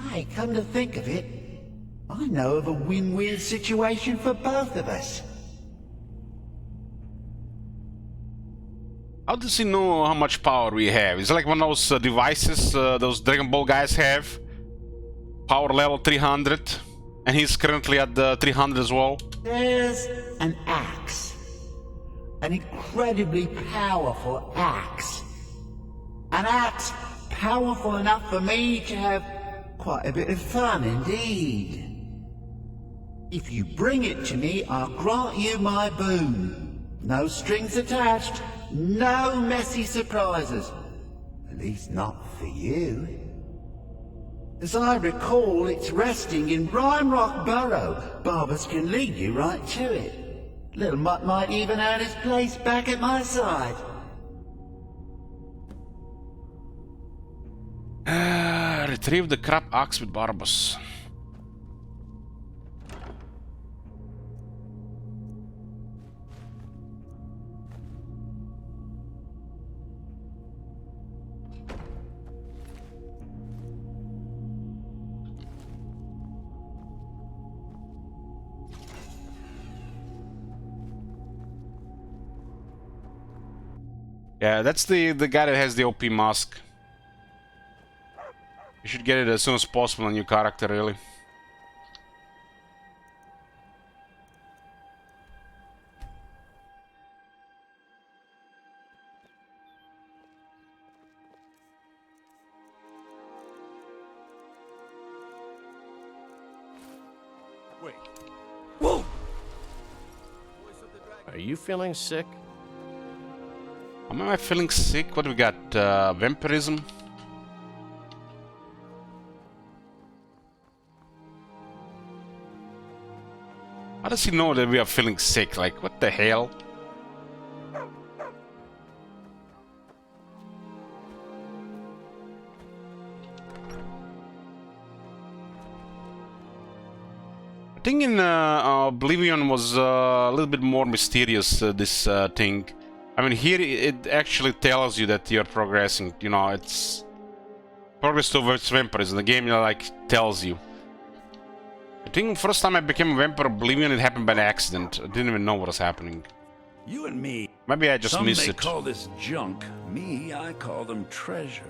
Hey, come to think of it, I know of a win-win situation for both of us. How does he know how much power we have? Is it like one of those devices those Dragon Ball guys have? Power level 300, and he's currently at the 300 as well. There's an axe. An incredibly powerful axe. An axe powerful enough for me to have quite a bit of fun indeed. If you bring it to me, I'll grant you my boon. No strings attached, no messy surprises. At least not for you. As I recall, it's resting in Rime Rock Burrow. Barbas can lead you right to it. Little Mutt might even earn his place back at my side. Retrieve the crab axe with Barbas. Yeah, that's the guy that has the OP mask. You should get it as soon as possible on your character, really. Wait. Whoa! Are you feeling sick? Am I feeling sick? What do we got? Vampirism? How does he know that we are feeling sick? Like, what the hell? I think in Oblivion was a little bit more mysterious, this thing. I mean, here it actually tells you that you're progressing. You know, it's progress towards vampirism. The game, you know, like, tells you. I think first time I became a vampire Oblivion, it happened by accident. I didn't even know what was happening. You and me. Maybe I just missed Some it. may call this junk. Me, I call them treasures.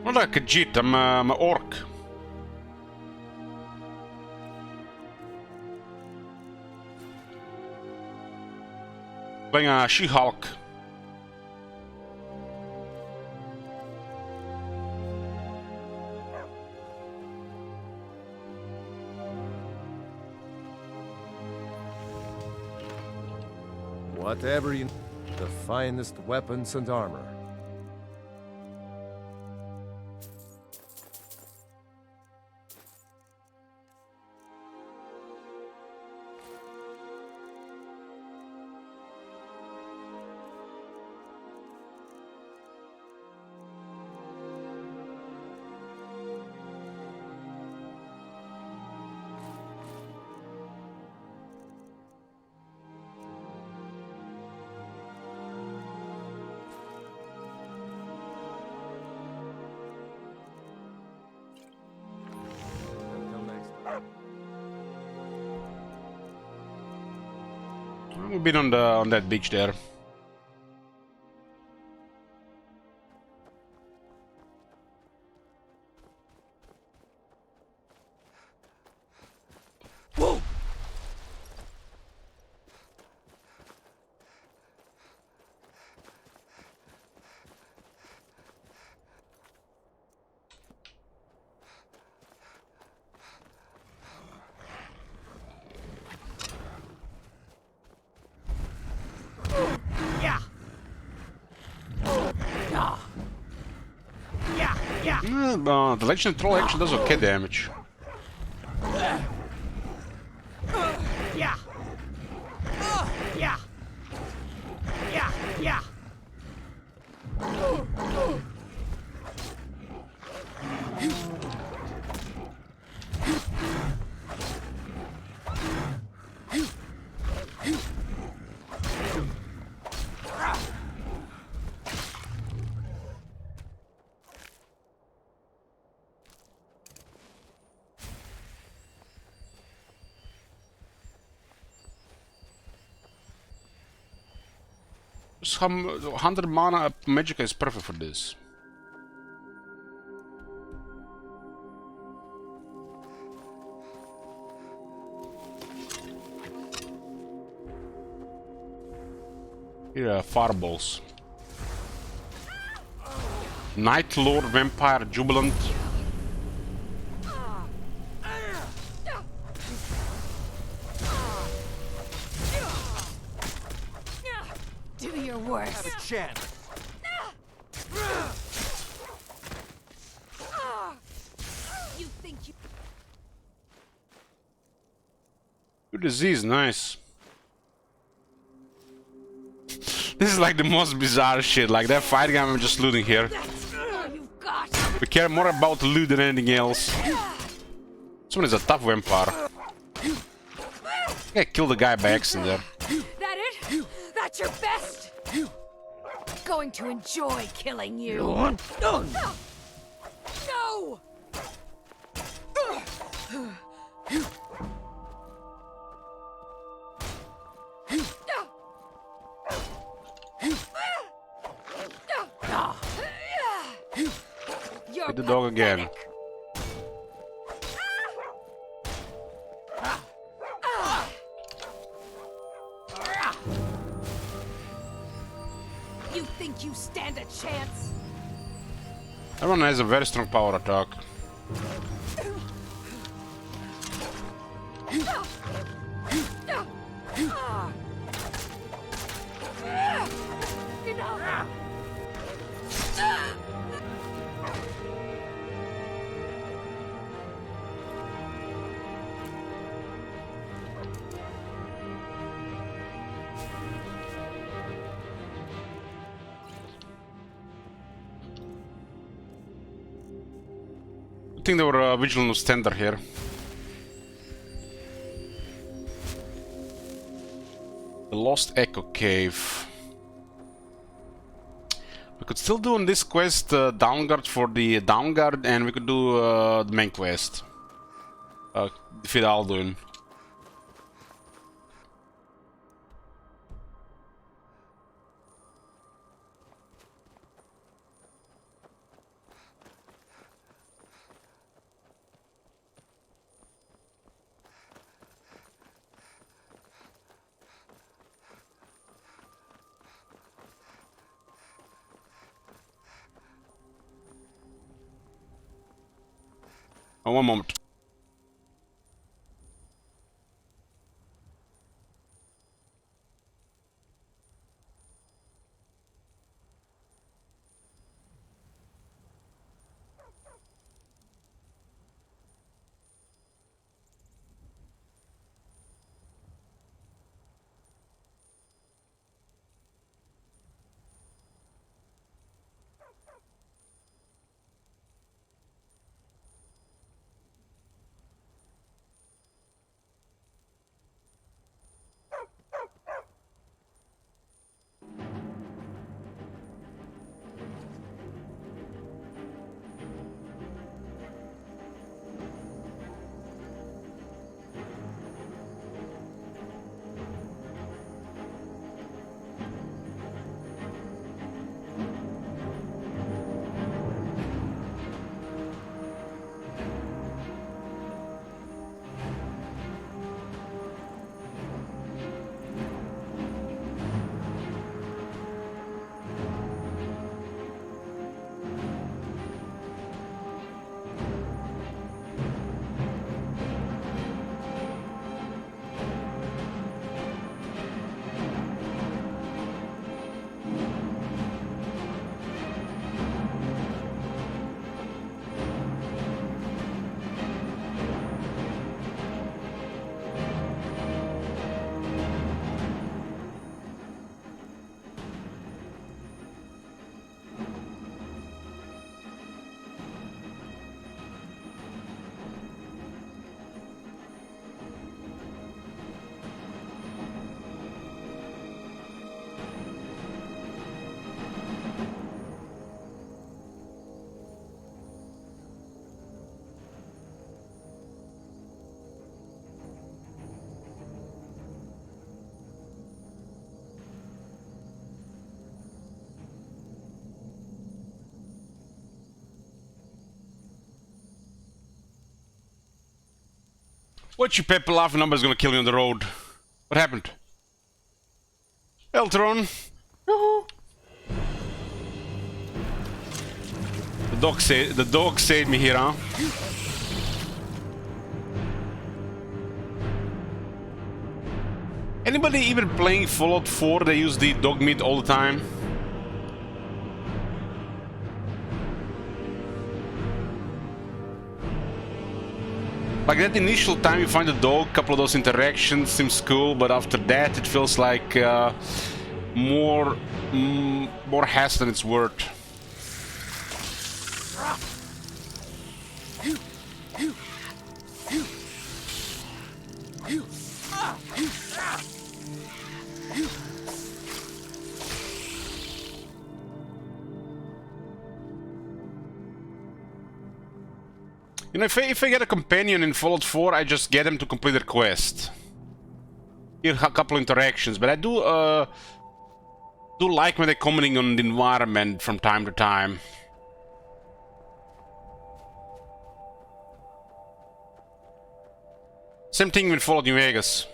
Not like a Jit, I'm an orc. Playing a She-Hulk. Whatever you... the finest weapons and armor. We've been on that beach there. Whoa! Yeah. The Legendary Troll actually does okay damage. Yeah. Yeah. Yeah. Some 100 mana Magicka is perfect for this. Here, fireballs. Night Lord, Vampire, Jubilant. Do your worst. Have a chance. You think you... Good disease, nice. This is like the most bizarre shit. Like that fighting I'm just looting here. We care more about the loot than anything else. This one is a tough vampire. I killed the guy by accident there. That it? That's your best? Going to enjoy killing you. No! Hit the dog again. You think you stand a chance? Everyone has a very strong power attack. I think they were vigilant standard here. The Lost Echo Cave. We could still do on this quest Downguard for the Downguard, and we could do the main quest. Defeat Alduin. One moment. What you people laughing? Nobody's gonna kill you on the road. What happened? Eltron. The dog saved me here, huh? Anybody even playing Fallout 4? They use the dog meat all the time. Like that initial time you find a dog, couple of those interactions seems cool, but after that it feels like more hassle than it's worth. You know, if I get a companion in Fallout 4, I just get him to complete their quest. Here a couple interactions, but I do like when they're commenting on the environment from time to time. Same thing with Fallout New Vegas.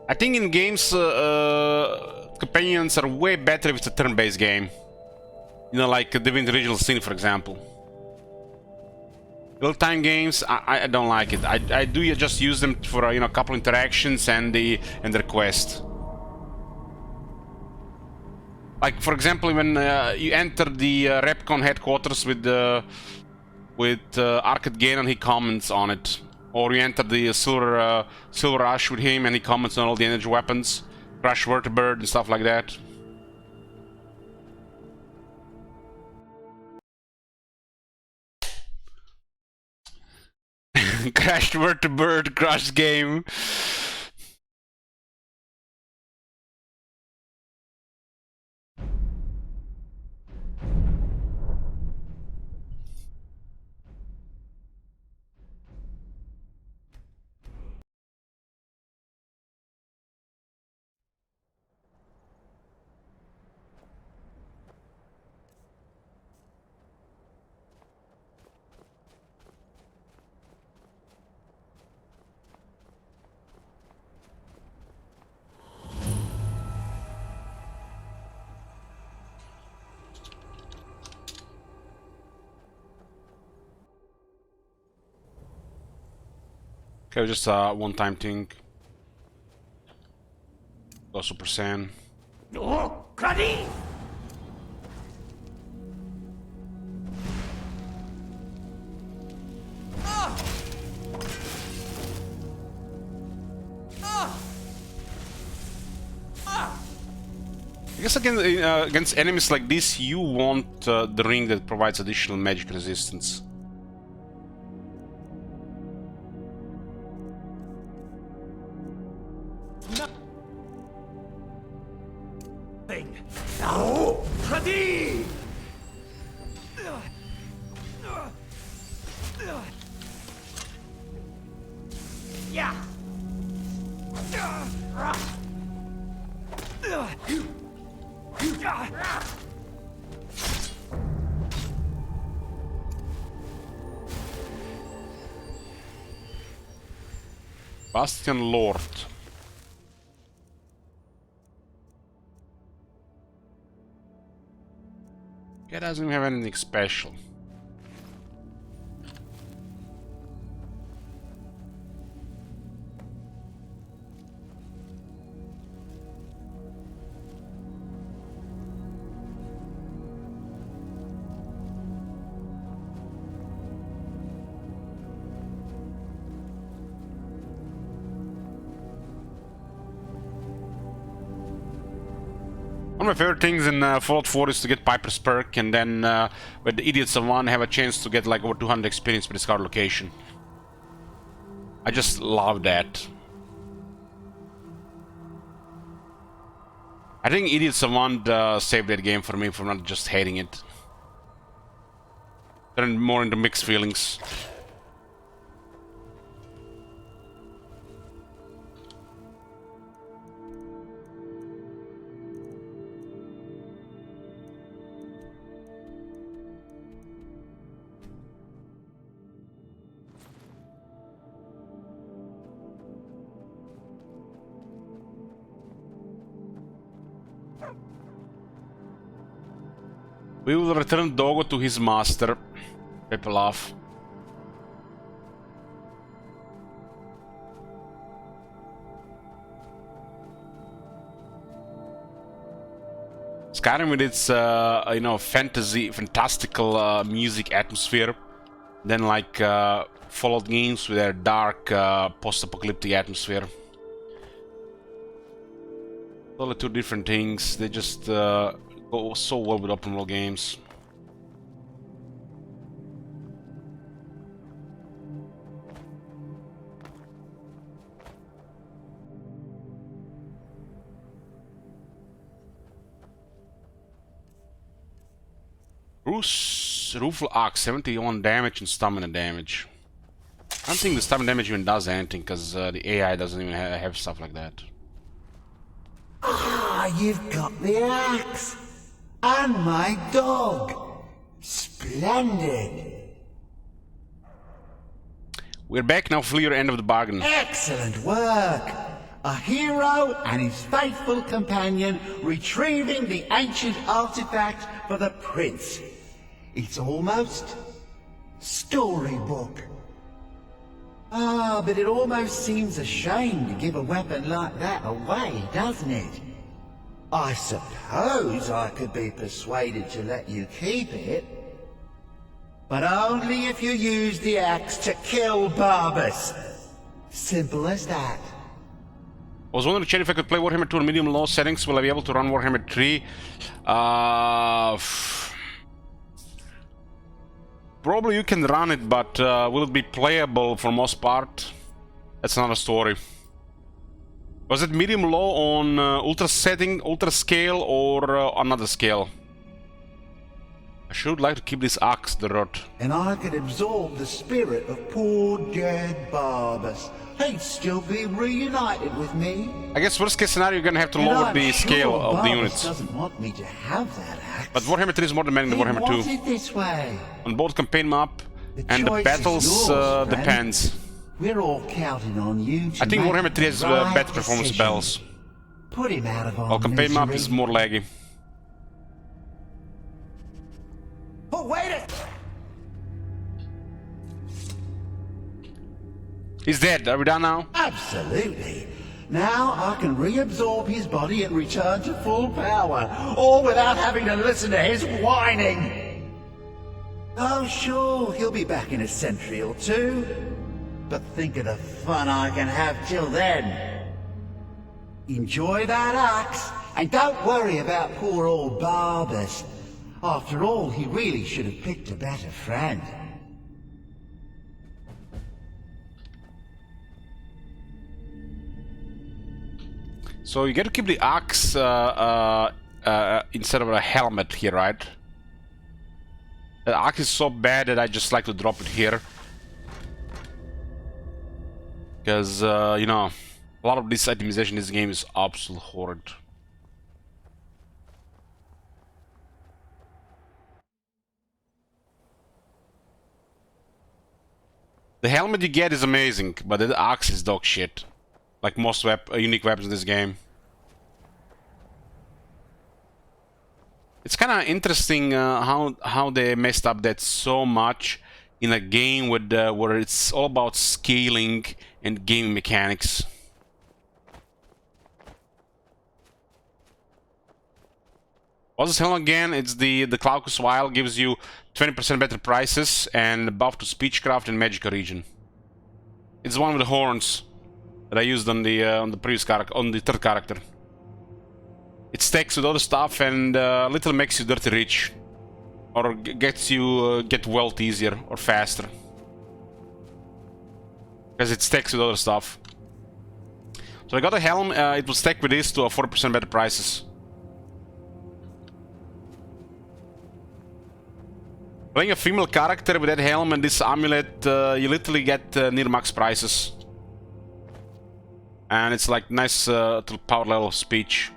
I think in games, companions are way better if it's a turn-based game. You know, like the Original Sin, for example. Real-time games, I don't like it. I do just use them for you know, a couple interactions and their quest. Like for example, when you enter the Repcon headquarters with Arcade Gannon, he comments on it, or you enter the Silver Rush with him and he comments on all the energy weapons, Crash Vertibird and stuff like that. Crashed Vertibird, Crash game. Okay, just a one-time thing. Go Super Saiyan. Oh, Cruddy! I guess against enemies like this, you want the ring that provides additional magic resistance. Oh, Cruddy! Yeah. Bastion Lord. It doesn't even have anything special. One of my favorite things in Fallout 4 is to get Piper's perk, and then with the Idiots of One have a chance to get like over 200 experience per discard location. I just love that. I think Idiots of One saved that game for me from not just hating it. Turned more into mixed feelings. We will return Dogo to his master. People laugh. Skyrim with its, you know, fantastical music atmosphere, then like Fallout games with their dark, post-apocalyptic atmosphere. Totally two different things. They just go so well with open world games. Rueful Axe, 71 damage and stamina damage. I don't think the stamina damage even does anything, because the AI doesn't even have stuff like that. Ah, you've got the axe! And my dog! Splendid! We're back now, Fleer, end of the bargain. Excellent work! A hero and his faithful companion retrieving the ancient artifact for the prince. It's almost storybook. Ah, but it almost seems a shame to give a weapon like that away, doesn't it? I suppose I could be persuaded to let you keep it, but only if you use the axe to kill Barbas. Simple as that. I was wondering, Chen, if I could play Warhammer 2 on medium low settings. Will I be able to run Warhammer 3? Probably you can run it, but will it be playable for most part? That's another story. Was it medium low on ultra setting, ultra scale, or another scale? I should like to keep this axe, the rot. And I could absorb the spirit of poor dead Barbas. He'd still be reunited with me. I guess worst case scenario, you're gonna have to lower the scale of the units. Doesn't want me to have that axe. But Warhammer 3 is more demanding than Warhammer 2. He wants it this way. On both campaign map and the choice battles is yours, friend. depends. We're all counting on you to I think make Warhammer 3 has the right better performance decision. bells. Put him out of our While campaign map misery. is more laggy. Oh, wait it! He's dead. Are we done now? Absolutely. Now I can reabsorb his body and return to full power, all without having to listen to his whining. Oh, sure, he'll be back in a century or two. But think of the fun I can have till then. Enjoy that axe, and don't worry about poor old Barbas. After all, he really should have picked a better friend. So you get to keep the axe instead of a helmet here, right? The axe is so bad that I just like to drop it here. Because, you know, a lot of this itemization in this game is absolutely horrid. The helmet you get is amazing, but the axe is dog shit. Like most unique weapons in this game. It's kind of interesting how they messed up that so much in a game with where it's all about scaling and gaming mechanics. What's this helmet again? It's the Glaucus Vial, gives you 20% better prices and buff to Speechcraft and Magica region. It's the one with the horns that I used on the previous character, on the third character. It stacks with other stuff and little makes you dirty rich, or gets you get wealth easier or faster, because it stacks with other stuff. So I got a helm. It will stack with this to a 40% better prices. Playing a female character with that helm and this amulet, you literally get near max prices. And it's like nice power level speech.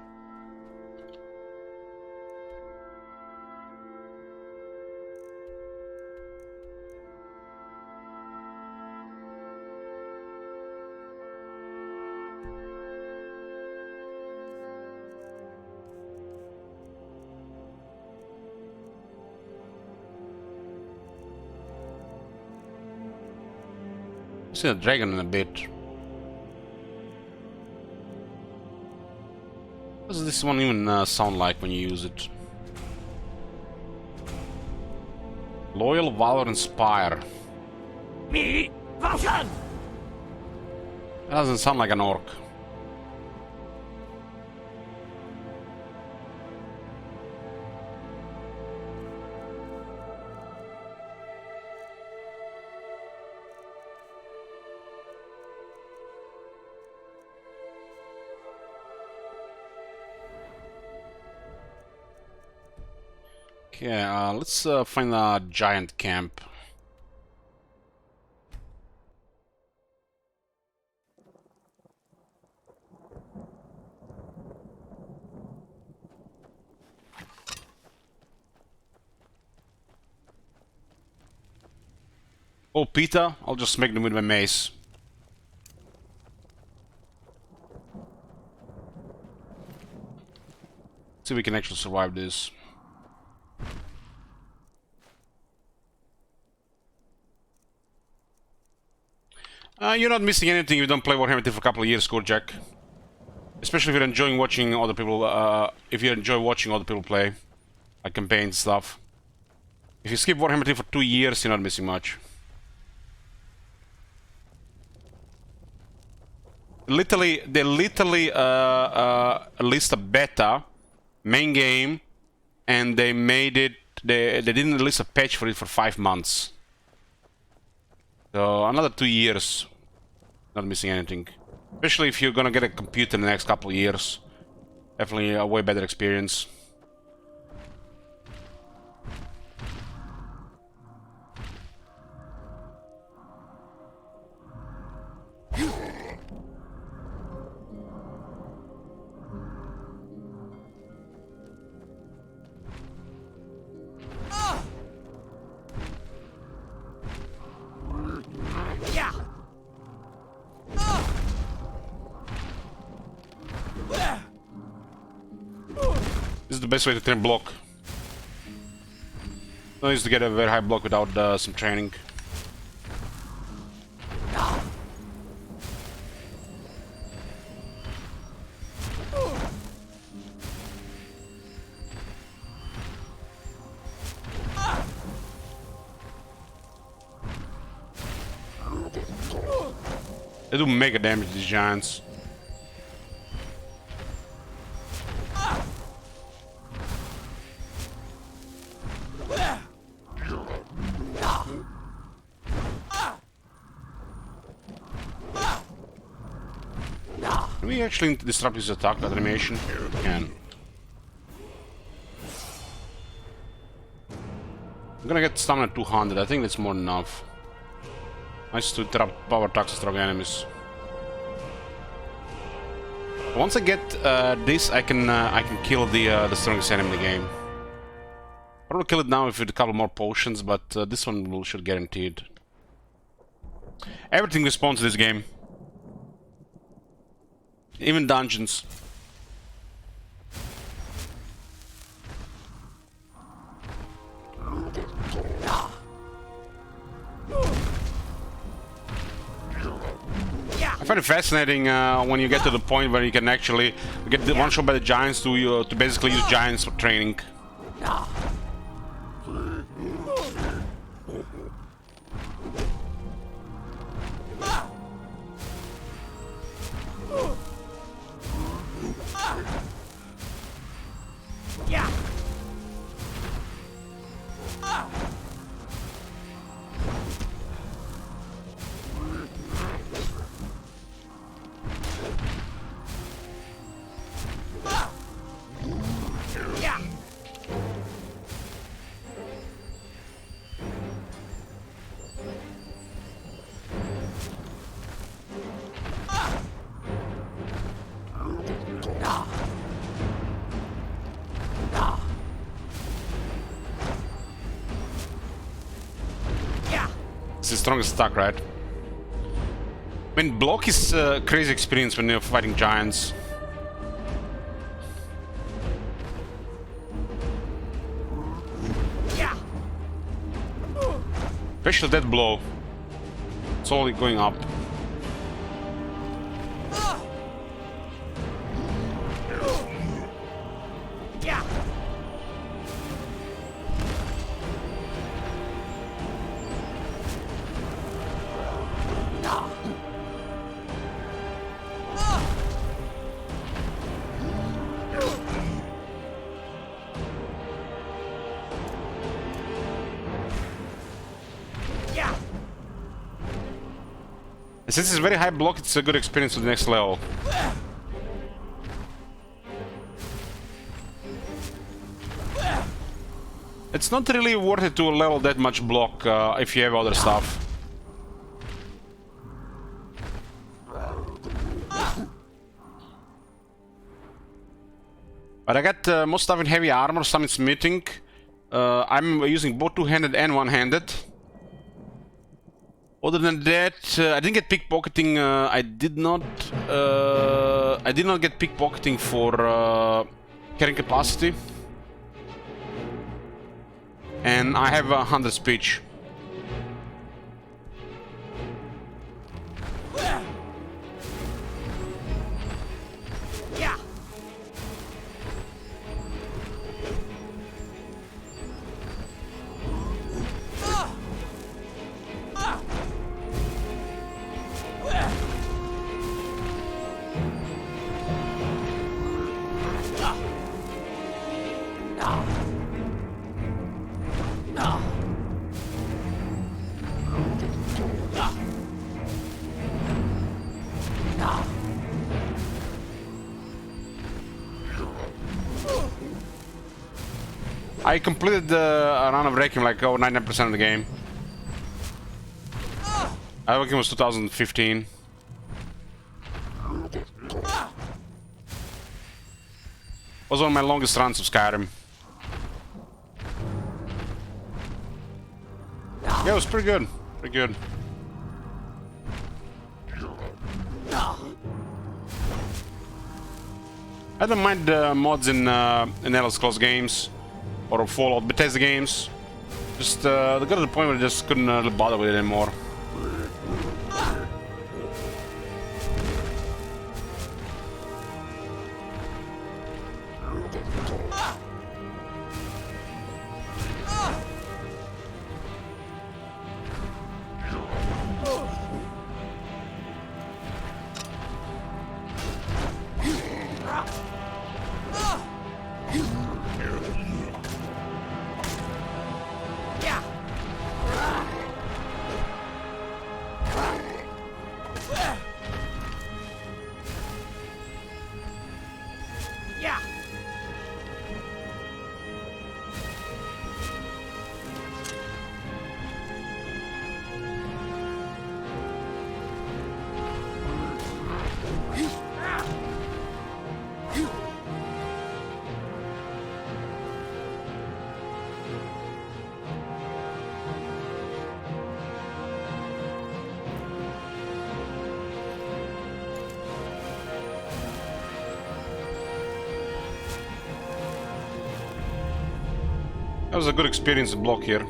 See a dragon in a bit. What does this one even sound like when you use it? Loyal, Valor, Inspire. Me, Valkan! That doesn't sound like an orc. Okay, let's find a giant camp. Oh, Peter, I'll just smack them with my mace. See if we can actually survive this. You're not missing anything if you don't play Warhammer 2 for a couple of years, Jack. Especially if you're enjoying watching other people. If you enjoy watching other people play, like campaigns stuff. If you skip Warhammer 2 for 2 years, you're not missing much. They literally released a beta main game, and they made it. They didn't release a patch for it for 5 months. So another 2 years, not missing anything. Especially if you're gonna get a computer in the next couple of years. Definitely a way better experience. This is the best way to train block. No use to get a very high block without some training. They do mega damage, these giants. Can we actually disrupt his attack animation? We can. I'm gonna get stamina at 200. I think that's more than enough. Nice to interrupt power attacks of strong enemies. Once I get this, I can kill the strongest enemy in the game. Probably kill it now with a couple more potions, but this one should guaranteed. Everything respawns to this game. Even dungeons. I find it fascinating when you get to the point where you can actually get one shot by the giants to basically use giants for training. It's the strongest attack, right? I mean, block is a crazy experience when you're fighting giants. Especially that blow. It's slowly going up. Since it's very high block, it's a good experience to the next level. It's not really worth it to level that much block if you have other stuff. But I got most stuff in heavy armor, some in smithing. I'm using both two-handed and one-handed. Other than that, I didn't get pickpocketing. I did not get pickpocketing for carrying capacity, and I have 100 speech. I completed a run of Wrecking like over 99% of the game. I think it was 2015. Was one of my longest runs of Skyrim. Yeah, it was pretty good. Pretty good. I don't mind mods in Elder Scrolls games or Fallout Bethesda games. Just they got to the point where I just couldn't bother with it anymore. That was a good experience to block here. I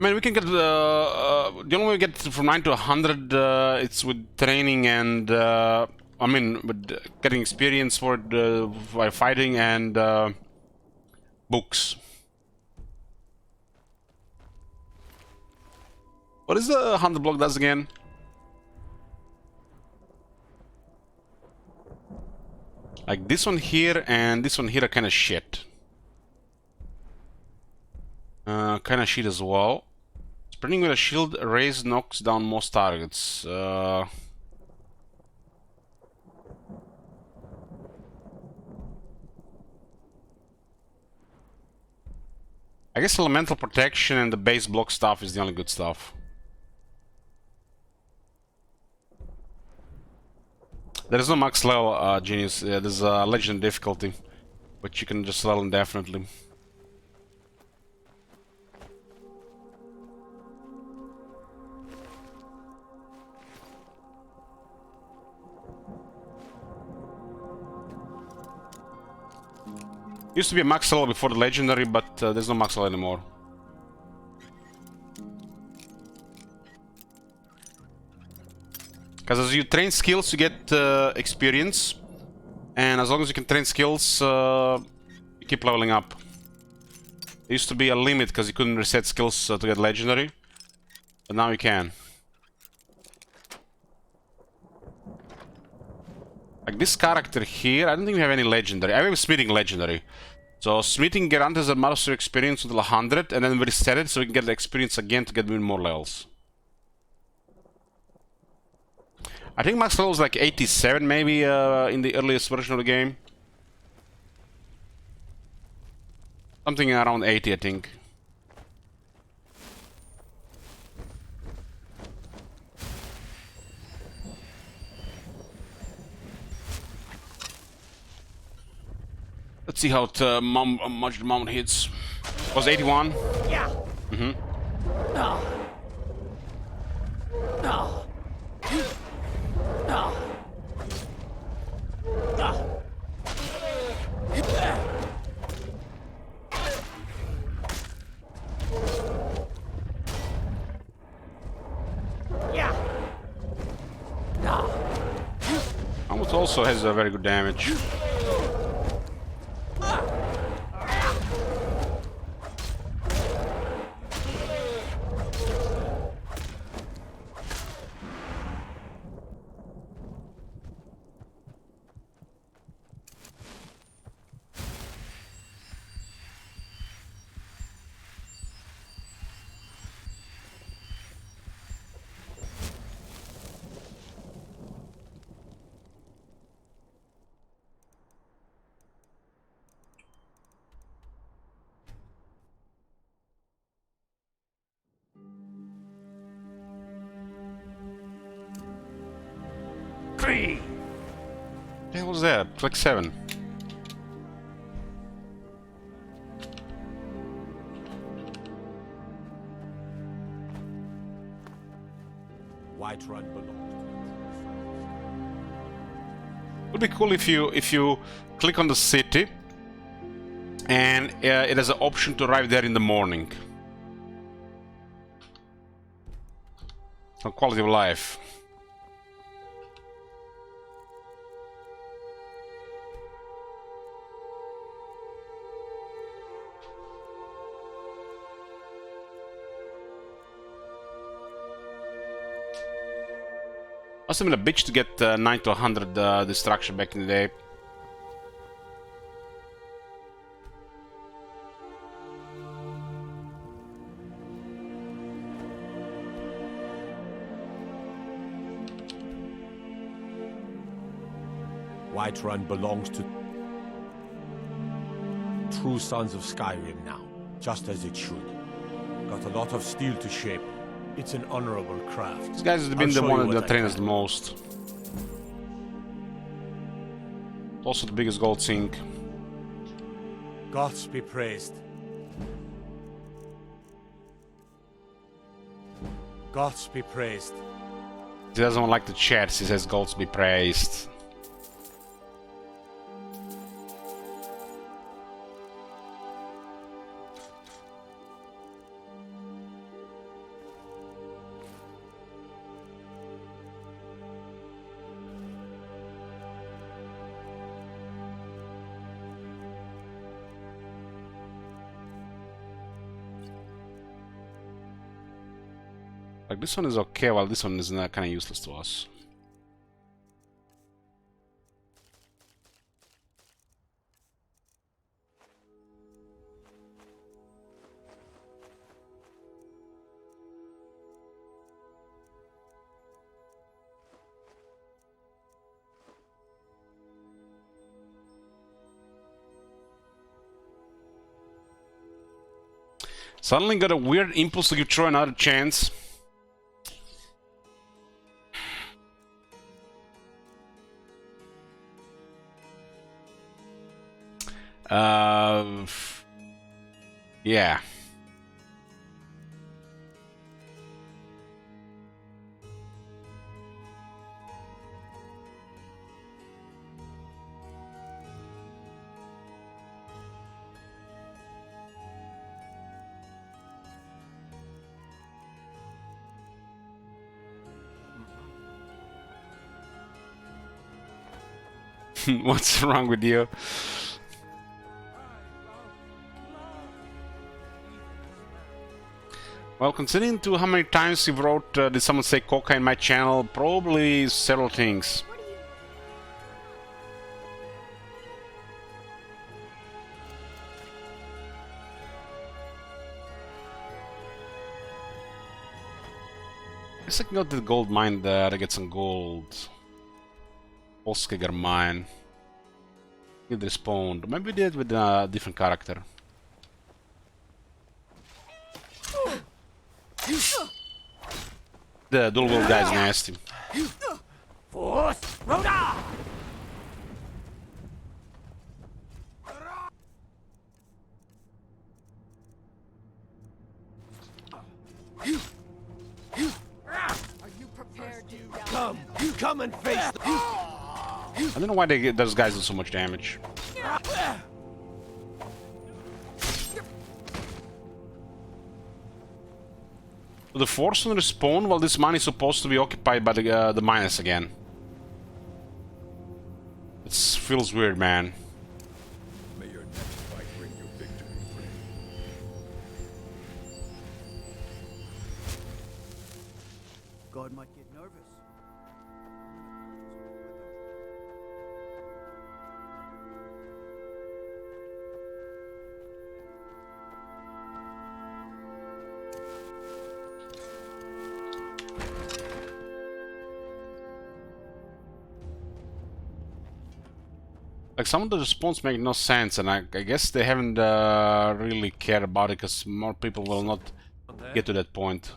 mean, we can get the only way we get from 9 to 100 it's with training and I mean with getting experience for it by fighting and books. What is the 100 block does again? Like this one here and this one here are kind of shit. Kind of shit as well. Spreading with a shield raise knocks down most targets. I guess elemental protection and the base block stuff is the only good stuff. There is no max level genius. There's a legend difficulty, but you can just level indefinitely. Used to be a max level before the legendary, but there's no max level anymore. Because as you train skills, you get experience. And as long as you can train skills, you keep leveling up. There used to be a limit because you couldn't reset skills to get legendary. But now you can. Like this character here, I don't think we have any legendary. I have smithing legendary. So smithing guarantees a master experience until 100, and then we reset it so we can get the experience again to get even more levels. I think max level is like 87 maybe in the earliest version of the game. Something around 80, I think. Let's see how much the mount hits. Was 81? Yeah. Mm-hmm. No. No. No. No. Yeah. No. Almost also has a very good damage. What the hell was that? It's like 7. White Run belongs. Would be cool if you click on the city and it has an option to arrive there in the morning. For quality of life. Must have been a bitch to get 9 to 100 destruction back in the day. White Run belongs to true sons of Skyrim now, just as it should. Got a lot of steel to shape. It's an honorable craft. These guys have been the one that train us the most. Also the biggest gold sink. Gods be praised. Gods be praised. He doesn't like the chats, he says gods be praised. Like this one is okay, while this one is kind of useless to us. Suddenly got a weird impulse to give Troy another chance. Yeah. What's wrong with you? Well, considering to how many times you wrote, did someone say coca in my channel? Probably several things. I guess I can go to the gold mine there to get some gold. Olskiger mine. It respawned. Maybe we did it with a different character. The dual wield guy is nasty. Force Rhoda! Are you prepared to die? Come and face the... I don't know why those guys do so much damage. The force on respawn while this mine is supposed to be occupied by the miners again. It feels weird, man. May your next fight bring you victory. God might get nervous. Like, some of the response make no sense, and I guess they haven't really cared about it because more people will not get to that point.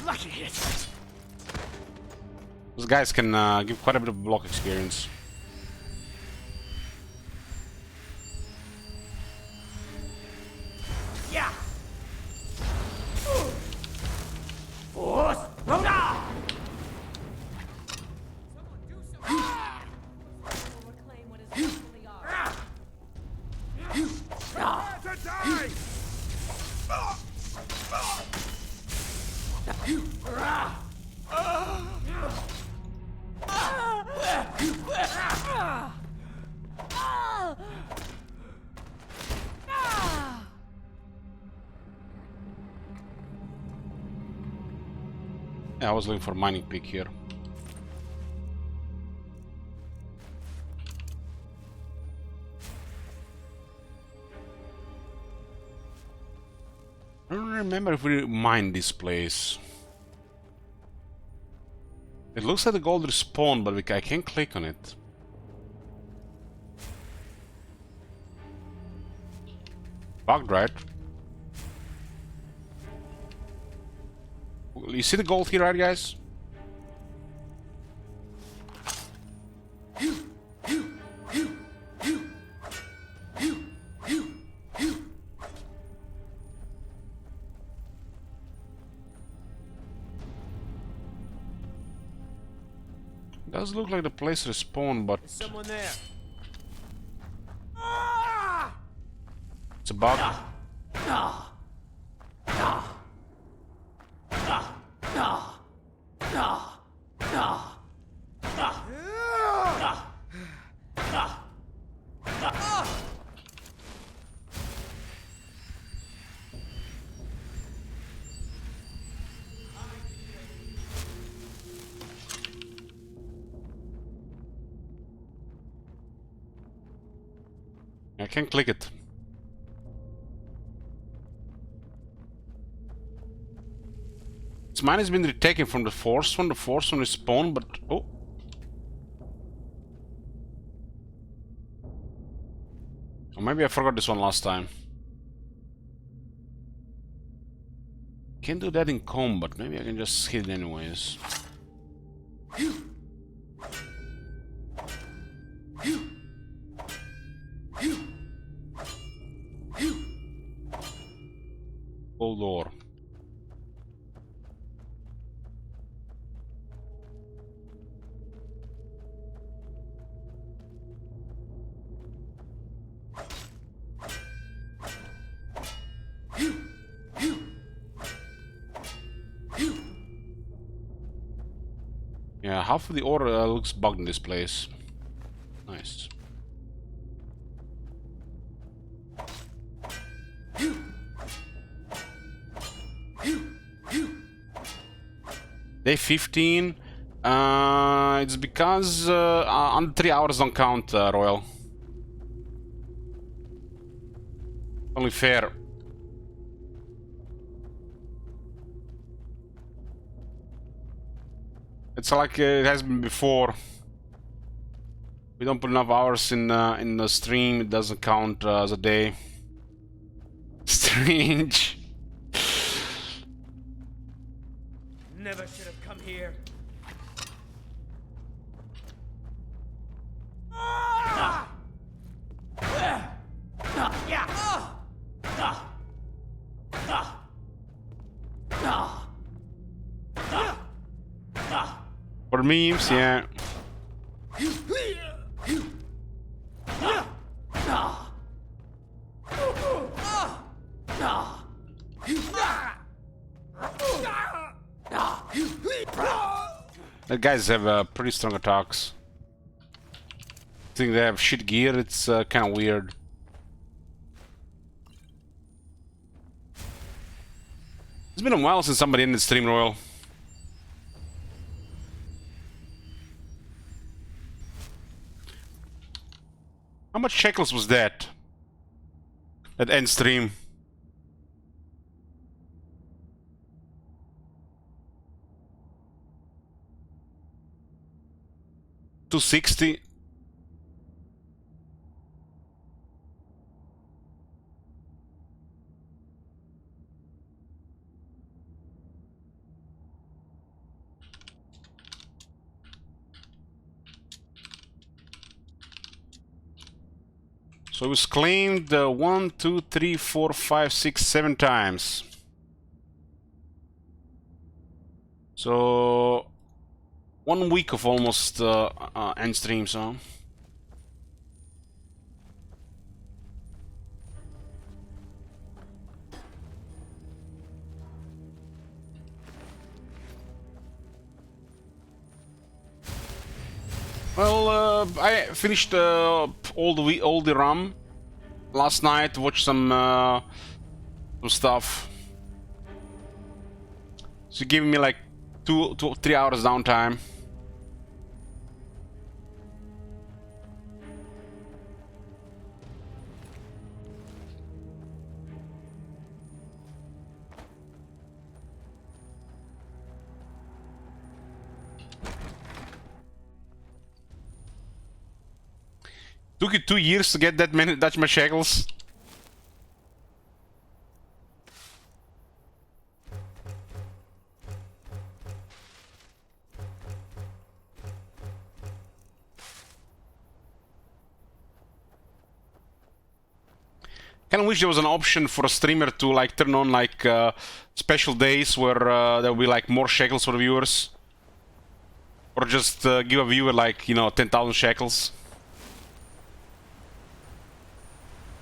Lucky hit. Those guys can give quite a bit of block experience. Yeah. Force Rhoda! Yeah, I was looking for a mining peak here. I don't remember if we mined this place. It looks like the gold respawned, but I can't click on it. Bugged, right? You see the gold here, right, guys? Does look like the place respawned, but There's someone there. it's a bug. I can't click it. This mine has been retaken from the force one. The force one respawned, but oh. Or maybe I forgot this one last time. Can't do that in combat. Maybe I can just hit it anyways. Gold ore. Yeah, half of the order looks bugged in this place. Nice. Day 15. It's because under 3 hours don't count, Royal. Only fair. It's like it has been before. We don't put enough hours in the stream, it doesn't count as a day. Strange. Never should have come here. For memes, yeah. The guys have pretty strong attacks. I think they have shit gear, it's kind of weird. It's been a while since somebody ended stream, Royal. How much shekels was that? That end stream? $260. So it was claimed 1, 2, 3, 4, 5, 6, 7 times. So 1 week of almost end streams, huh? Well, I finished all the RAM last night. Watched some stuff. So giving me like 2 to 3 hours downtime. Took you 2 years to get that much shekels. Kind of wish there was an option for a streamer to like turn on like special days where there will be like more shekels for the viewers, or just give a viewer like 10,000 shekels.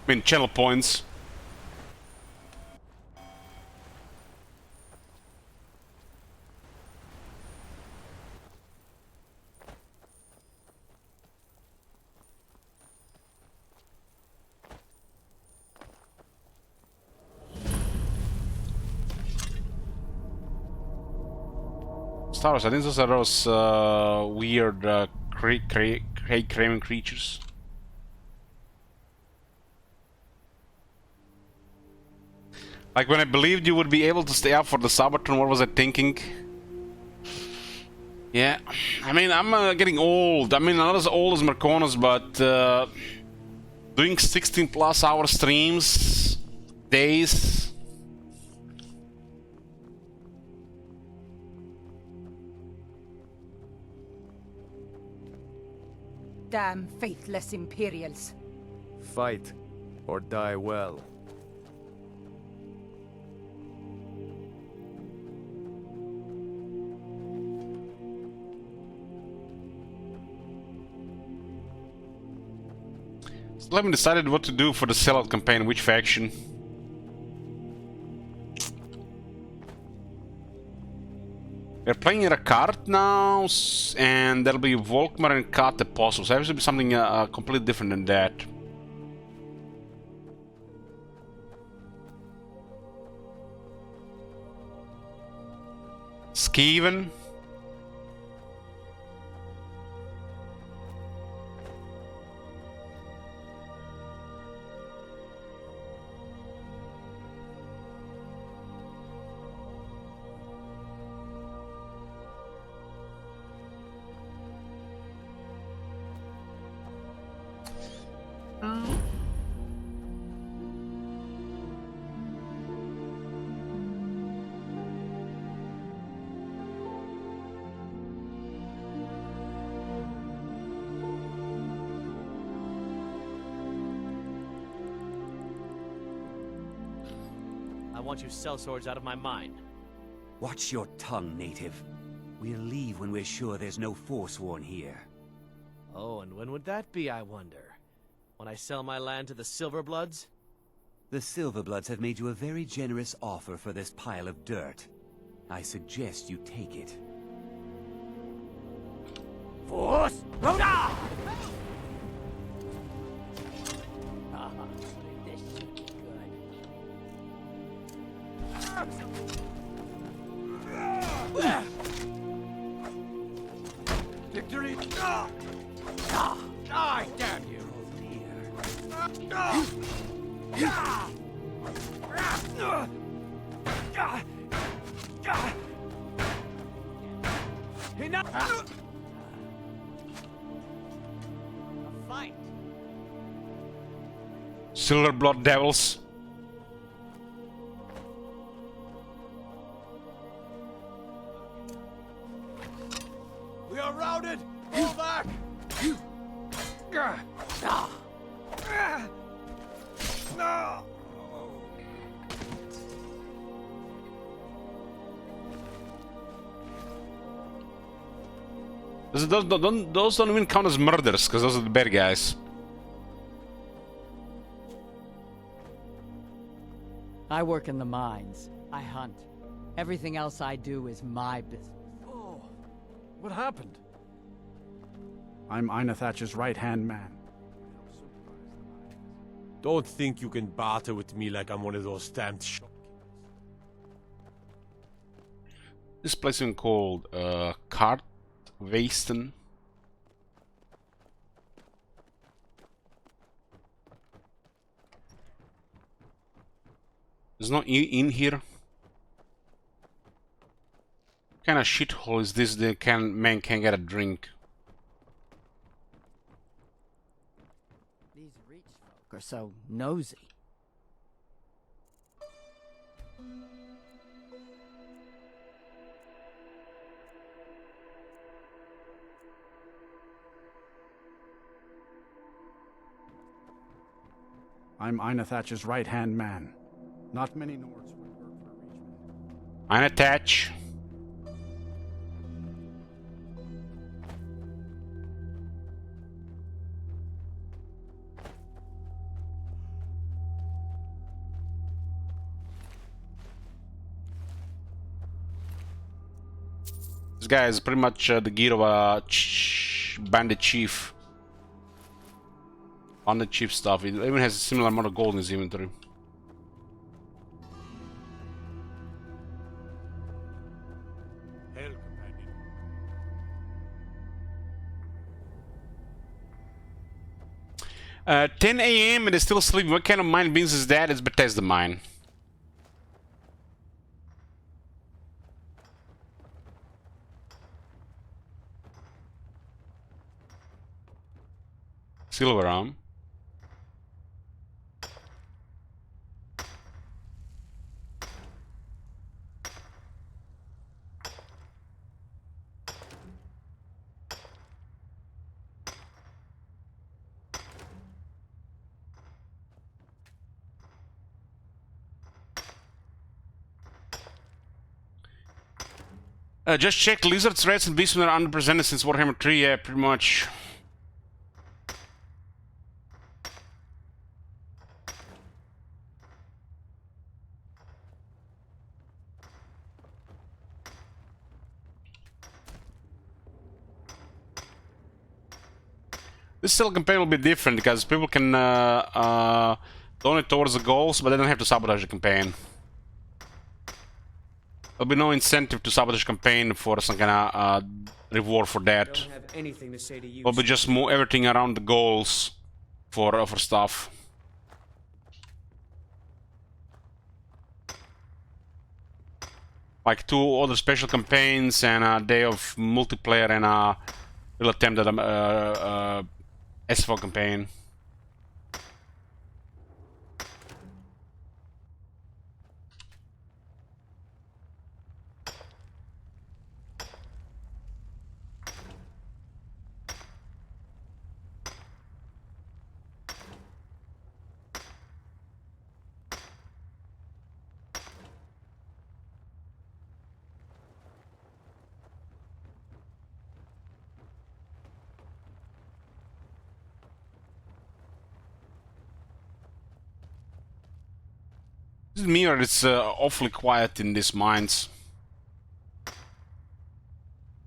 I mean, channel points. Star Wars, I think those are those weird craving creatures. Like when I believed you would be able to stay up for the Sabaton, what was I thinking? Yeah, I mean, I'm getting old. I mean, not as old as Marconis, but doing 16+ hour streams, days. Damn faithless Imperials. Fight or die well. Still haven't decided what to do for the sellout campaign, which faction. We're playing in a cart now, and there'll be Volkmar and Kat the possible. So it has to be something completely different than that. Skeven. I want you sellswords out of my mind. Watch your tongue, native. We'll leave when we're sure there's no Forsworn here. Oh, and when would that be, I wonder? When I sell my land to the Silverbloods? The Silverbloods have made you a very generous offer for this pile of dirt. I suggest you take it. Force! Rhoda! This should be good. Victory! Die, damn you! Enough! A fight! Silverblood devils. We are routed! Fall back! No! Those don't even count as murders, because those are the bad guys. I work in the mines. I hunt. Everything else I do is my business. Oh, what happened? I'm Ina Thatcher's right-hand man. Don't think you can barter with me like I'm one of those stamped shopkeepers. This place is called Cart Wasten. There's no in here. What kind of shithole is this? The man can't get a drink. These Reach folk are so nosy. I'm Ina Thatcher's right-hand man. Not many Nords would work for a Reachman. Ina Thatch. This guy is pretty much the gear of a bandit chief. Bandit chief stuff. It even has a similar amount of gold in his inventory. Hail, companion. 10 a.m. and they're still sleeping. What kind of mine beans is that? It's Bethesda mine. Silver arm. Just check lizards, rats, and beasts when they're underrepresented since Warhammer 3. Yeah, pretty much. This still campaign will be different because people can donate towards the goals, but they don't have to sabotage the campaign. There'll be no incentive to sabotage the campaign for some kind of reward for that. Don't have anything to say to you. We'll be just move everything around the goals for stuff. Like 2 other special campaigns and a day of multiplayer and a real attempt at a SFO campaign. This mirror is awfully quiet in these mines.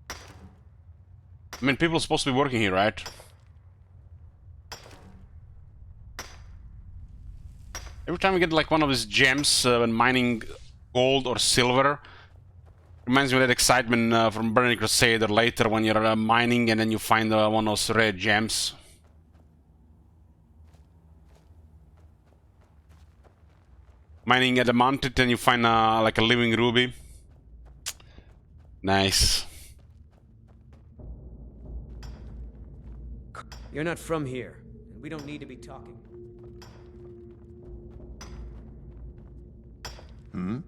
I mean, people are supposed to be working here, right? Every time you get like one of these gems when mining gold or silver, reminds me of that excitement from Burning Crusade or later when you're mining and then you find one of those rare gems. Mining adamantite and you find like a living ruby. Nice. You're not from here, and we don't need to be talking. Hmm?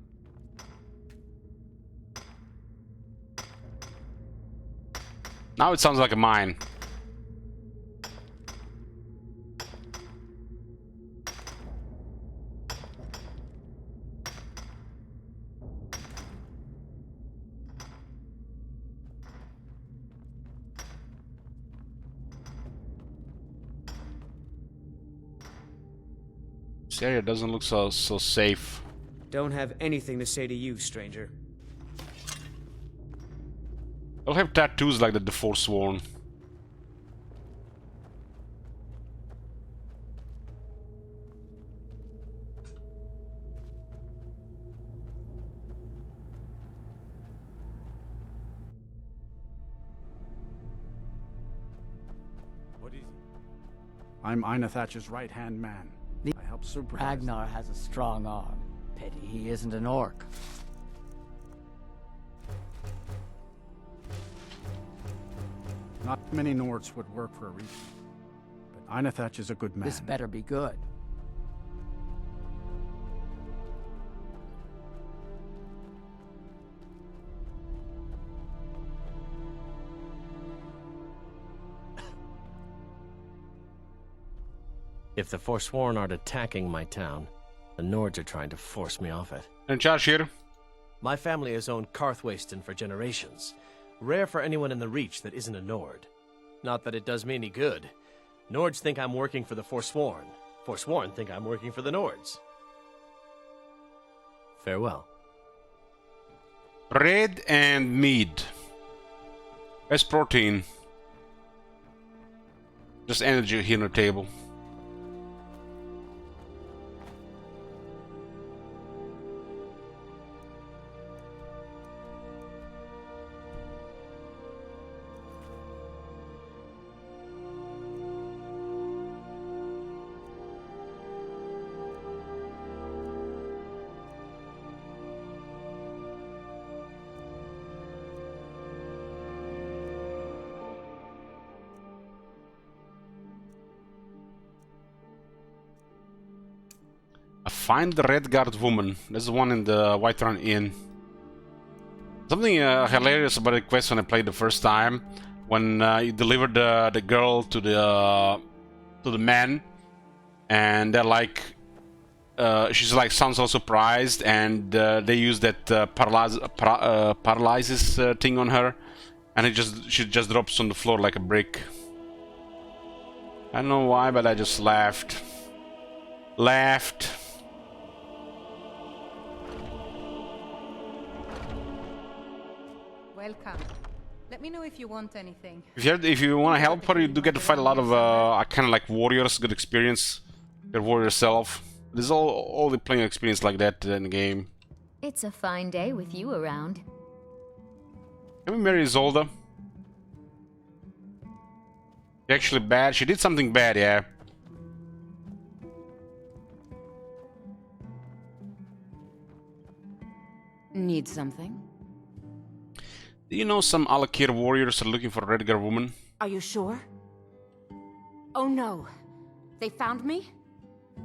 Now it sounds like a mine. This area doesn't look so safe. Don't have anything to say to you, stranger. They'll have tattoos like the Forsworn. What is he? I'm Ina Thatcher's right-hand man. I help supervise. Ragnar has a strong arm. Pity he isn't an orc. Not many Nords would work for a reason. But Ina Thatch is a good man. This better be good. If the Forsworn aren't attacking my town, the Nords are trying to force me off it. And Josh here. My family has owned Karthwasten for generations. Rare for anyone in the Reach that isn't a Nord. Not that it does me any good. Nords think I'm working for the Forsworn. Forsworn think I'm working for the Nords. Farewell. Bread and meat. As protein. Just energy here on the table. Find the Redguard woman. That's the one in the Whiterun Inn. Something hilarious about the quest when I played the first time, when you delivered the girl to the man, and they're like, she's like sounds all surprised, and they use that paralyzes thing on her, and she just drops on the floor like a brick. I don't know why, but I just laughed. Welcome. Let me know if you want anything. If you want to help her, you do get to fight a lot of kind of like warriors. Good experience. Your warrior self. There's all the playing experience like that in the game. It's a fine day with you around. Can we marry Isolde? She actually bad. She did something bad, yeah. Need something? Do you know some Alakir warriors are looking for a Redgar woman? Are you sure? Oh no. They found me?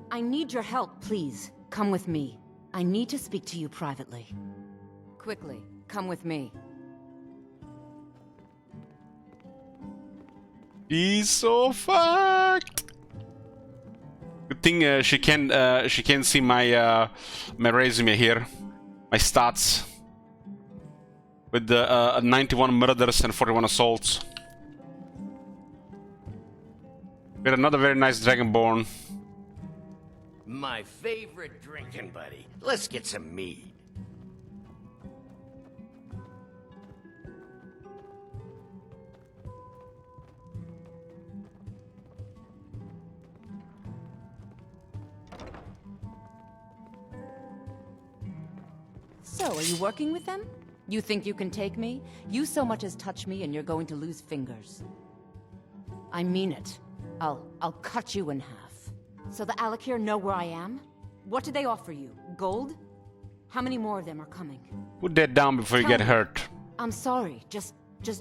I need your help, please. Come with me. I need to speak to you privately. Quickly, come with me. He's so fucked. Good thing she can see my my resume here, my stats, with the 91 murders and 41 assaults. We had another very nice Dragonborn. My favorite drinking buddy. Let's get some mead. So, are you working with them? You think you can take me? You so much as touch me and you're going to lose fingers. I mean it. I'll cut you in half. So the Alakir know where I am? What do they offer you? Gold? How many more of them are coming? Put that down before you get hurt. I'm sorry. Just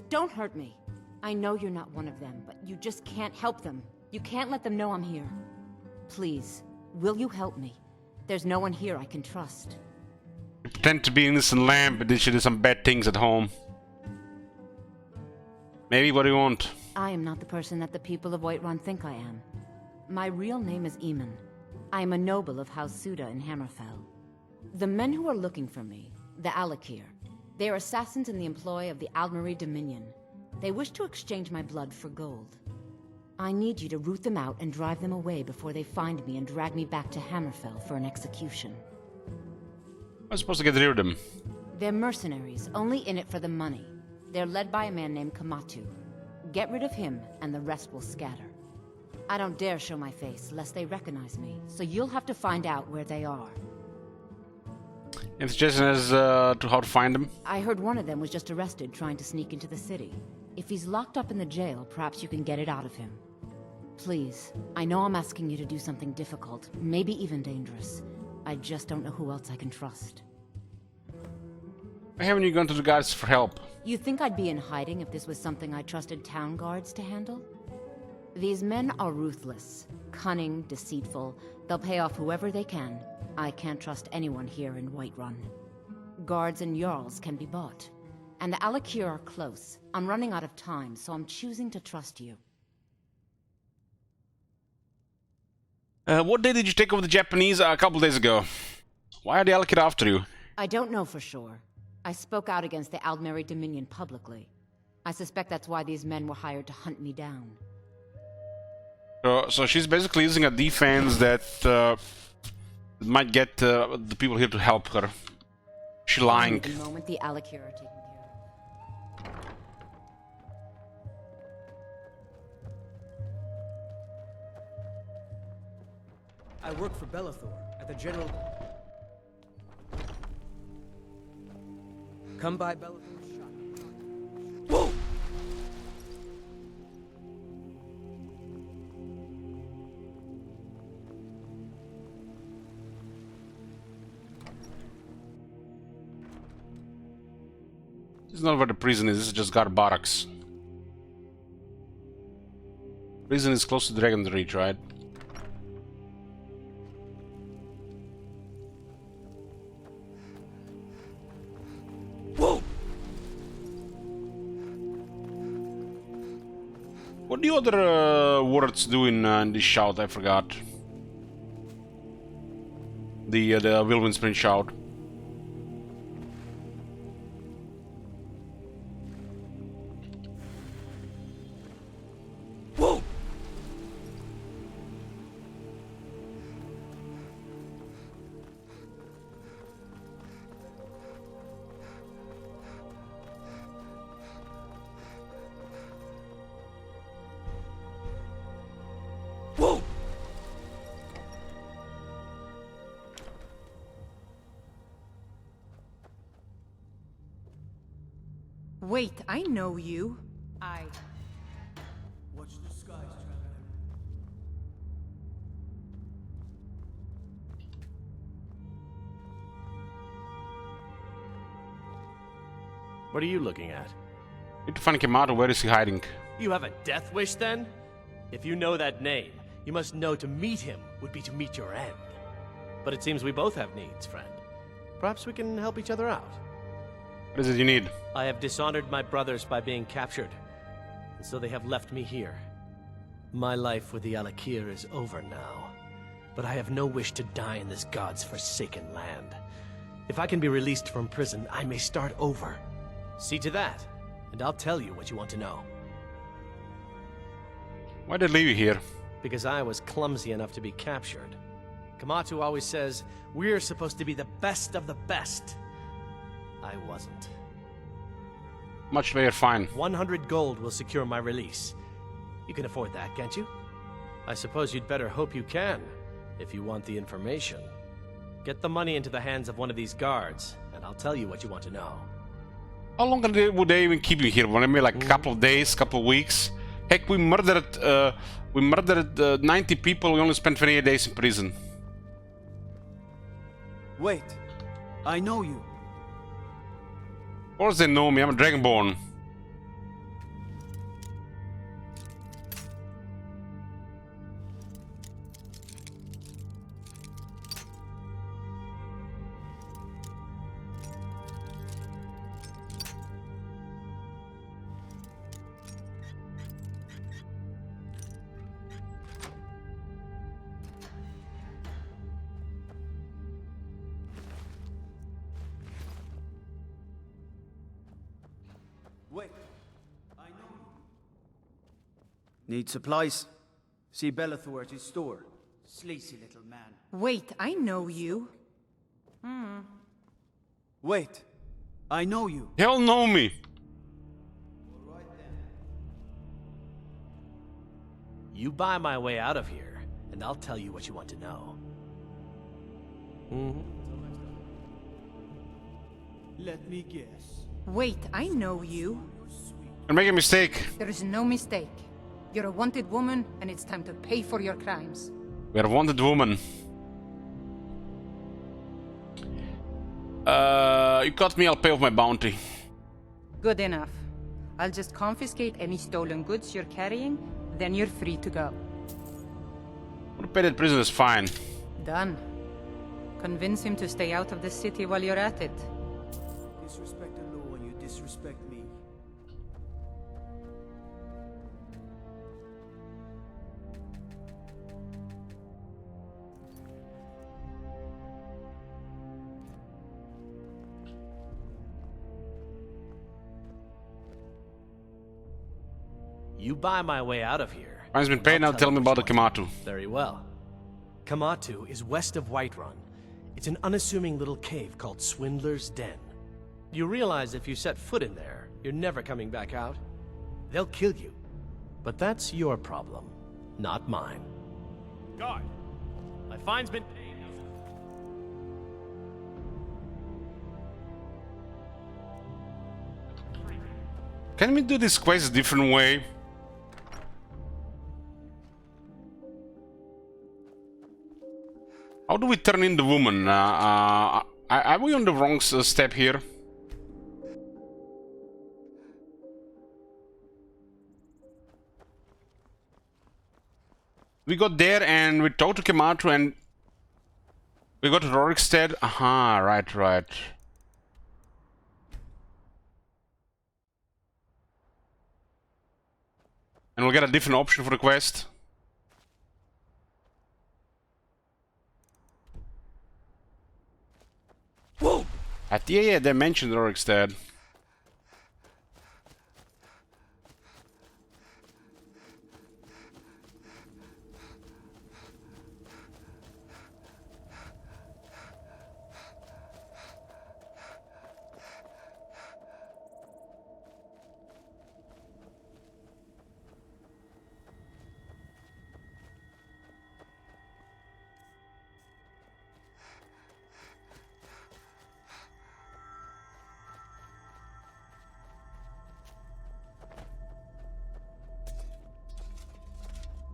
don't hurt me. I know you're not one of them, but you just can't help them. You can't let them know I'm here. Please, will you help me? There's no one here I can trust. You pretend to be innocent lamb, but then she did some bad things at home. Maybe what do you want? I am not the person that the people of Whiterun think I am. My real name is Eamon. I am a noble of House Suda in Hammerfell. The men who are looking for me, the Alakir, they are assassins in the employ of the Aldmeri Dominion. They wish to exchange my blood for gold. I need you to root them out and drive them away before they find me and drag me back to Hammerfell for an execution. I'm supposed to get rid of them. They're mercenaries, only in it for the money. They're led by a man named Kamatu. Get rid of him, and the rest will scatter. I don't dare show my face, lest they recognize me, so you'll have to find out where they are. Any suggestion as to how to find them? I heard one of them was just arrested trying to sneak into the city. If he's locked up in the jail, perhaps you can get it out of him. Please, I know I'm asking you to do something difficult, maybe even dangerous. I just don't know who else I can trust. Why haven't you gone to the guards for help? You think I'd be in hiding if this was something I trusted town guards to handle? These men are ruthless, cunning, deceitful. They'll pay off whoever they can. I can't trust anyone here in Whiterun. Guards and Jarls can be bought. And the Alakir are close. I'm running out of time, so I'm choosing to trust you. What day did you take over the Japanese? A couple days ago. Why are the Alakir after you? I don't know for sure. I spoke out against the Aldmeri Dominion publicly. I suspect that's why these men were hired to hunt me down. So she's basically using a defense that might get the people here to help her. She's lying. The moment the Alakir are taken care of. I work for Bellathor at the General. Come by Bellathor's shop. Whoa! This is not where the prison is, this is just guard barracks. Prison is close to Dragon's Reach, right? Whoa! What do other words do in this shout? I forgot. The Whirlwind Sprint shout. Whoa! Wait, I know you. Watch the skies, traveler. What are you looking at? Need to find Kimato. Where is he hiding? You have a death wish, then? If you know that name, you must know to meet him would be to meet your end. But it seems we both have needs, friend. Perhaps we can help each other out. What is it you need? I have dishonored my brothers by being captured, and so they have left me here. My life with the Alakir is over now, but I have no wish to die in this god's forsaken land. If I can be released from prison, I may start over. See to that, and I'll tell you what you want to know. Why did they leave you here? Because I was clumsy enough to be captured. Kamatu always says, we're supposed to be the best of the best. I wasn't. Much later, fine. 100 gold will secure my release. You can afford that, can't you? I suppose you'd better hope you can, if you want the information. Get the money into the hands of one of these guards, and I'll tell you what you want to know. How long would they even keep you here? Maybe like a couple of days, couple of weeks? Heck, we murdered 90 people. We only spent 28 days in prison. Wait, I know you. Of course they know me. I'm a Dragonborn. Wait, I know you. Need supplies? See Bellathor at his store. Sleazy little man. Wait, I know you. Wait, I know you. They all know me. You buy my way out of here, and I'll tell you what you want to know. Let me guess. Wait, I know you. You're making a mistake. There is no mistake. You're a wanted woman, and it's time to pay for your crimes. We're a wanted woman. You caught me, I'll pay off my bounty. Good enough. I'll just confiscate any stolen goods you're carrying, then you're free to go. To pay that prison is fine. Done. Convince him to stay out of the city while you're at it. Disrespect the law and you disrespect me. You buy my way out of here. Mine's been paid now. Tell me about the Kamatu. Very well. Kamatu is west of Whiterun. It's an unassuming little cave called Swindler's Den. You realize if you set foot in there, you're never coming back out. They'll kill you. But that's your problem, not mine. Guard! My fine's been paid. Can we do this quest a different way? How do we turn in the woman? Are we on the wrong step here? We got there and we talked to Kamatu and we got to Rorikstead. Aha, right. And we'll get a different option for the quest. Whoa! Yeah, they mentioned Rorikstead.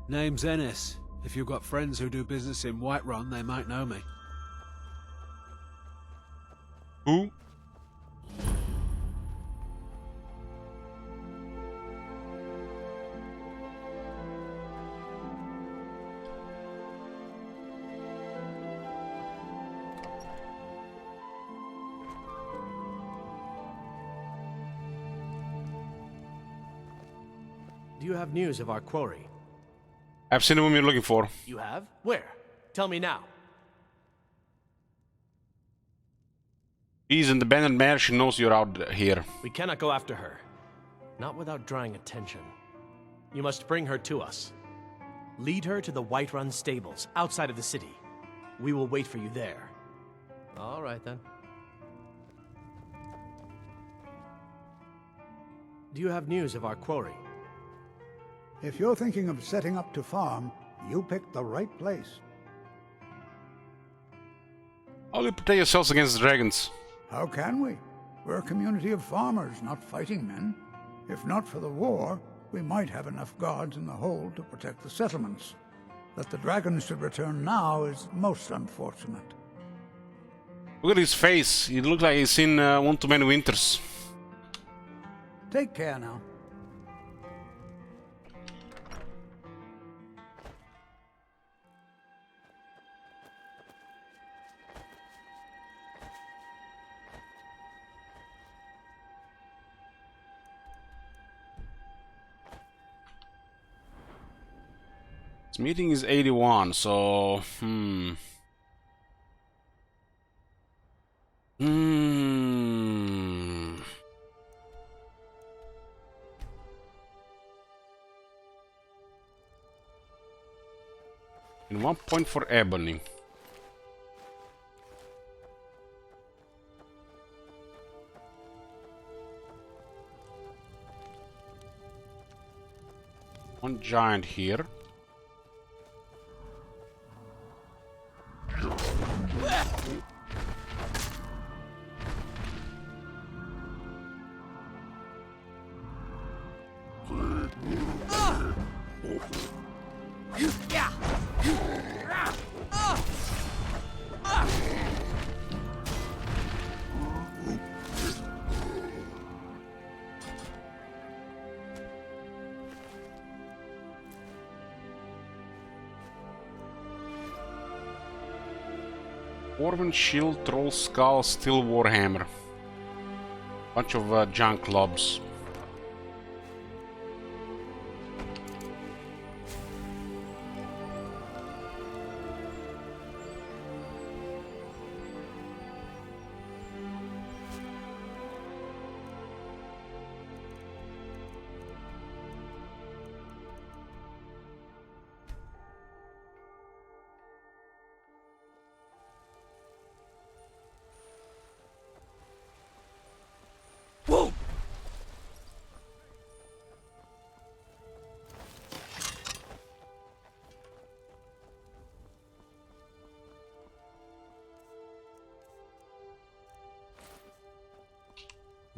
Name's Ennis. If you've got friends who do business in Whiterun, they might know me. Who? Do you have news of our quarry? I've seen the woman you're looking for. You have? Where? Tell me now. She's in the abandoned manor. She knows you're out here. We cannot go after her. Not without drawing attention. You must bring her to us. Lead her to the Whiterun stables, outside of the city. We will wait for you there. All right, then. Do you have news of our quarry? If you're thinking of setting up to farm, you picked the right place. How do you protect yourselves against dragons? How can we? We're a community of farmers, not fighting men. If not for the war, we might have enough guards in the hold to protect the settlements. That the dragons should return now is most unfortunate. Look at his face. He looks like he's seen one too many winters. Take care now. This meeting is 81, so And 1 point for Ebony. One giant here. Dwarven shield, troll skull, steel warhammer. Bunch of junk clubs.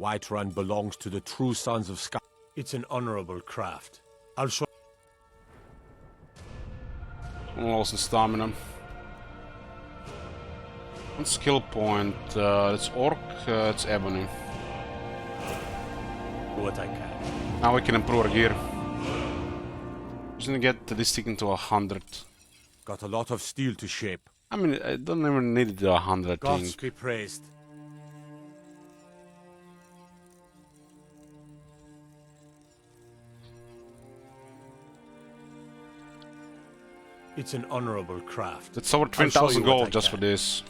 Whiterun belongs to the true sons of Sky. It's an honorable craft. I'll show. Lost in stamina. One skill point. It's Orc, it's Ebony. Do what I can. Now we can improve our gear. Just gonna get this thing to 100. Got a lot of steel to shape. I mean, I don't even need the 100 Gods thing. be praised. It's an honorable craft. It's over 20,000 gold just for this.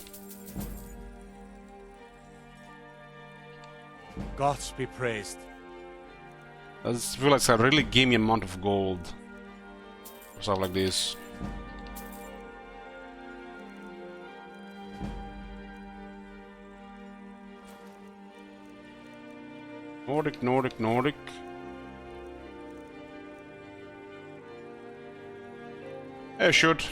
Gods be praised. I just feel like it's a really gamey amount of gold. Stuff like this. Nordic, Nordic, Nordic. Yeah, should.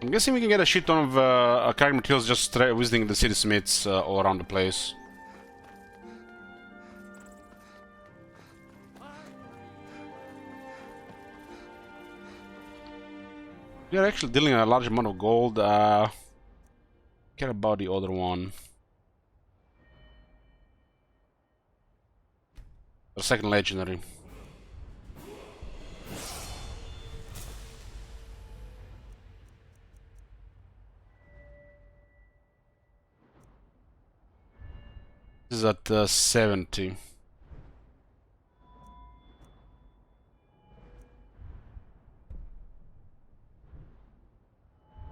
I'm guessing we can get a shit ton of character materials just visiting the city smiths all around the place. We are actually dealing a large amount of gold. Care about the other one. The second legendary. This is at 70.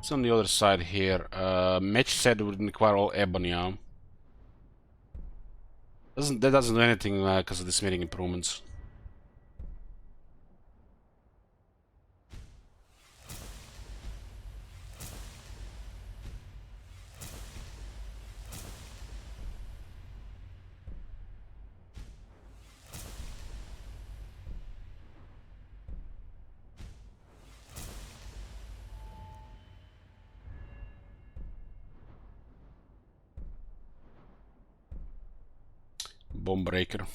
It's on the other side here. Match said it would require all ebony. That doesn't do anything because of the smithing improvements. Bomb breaker.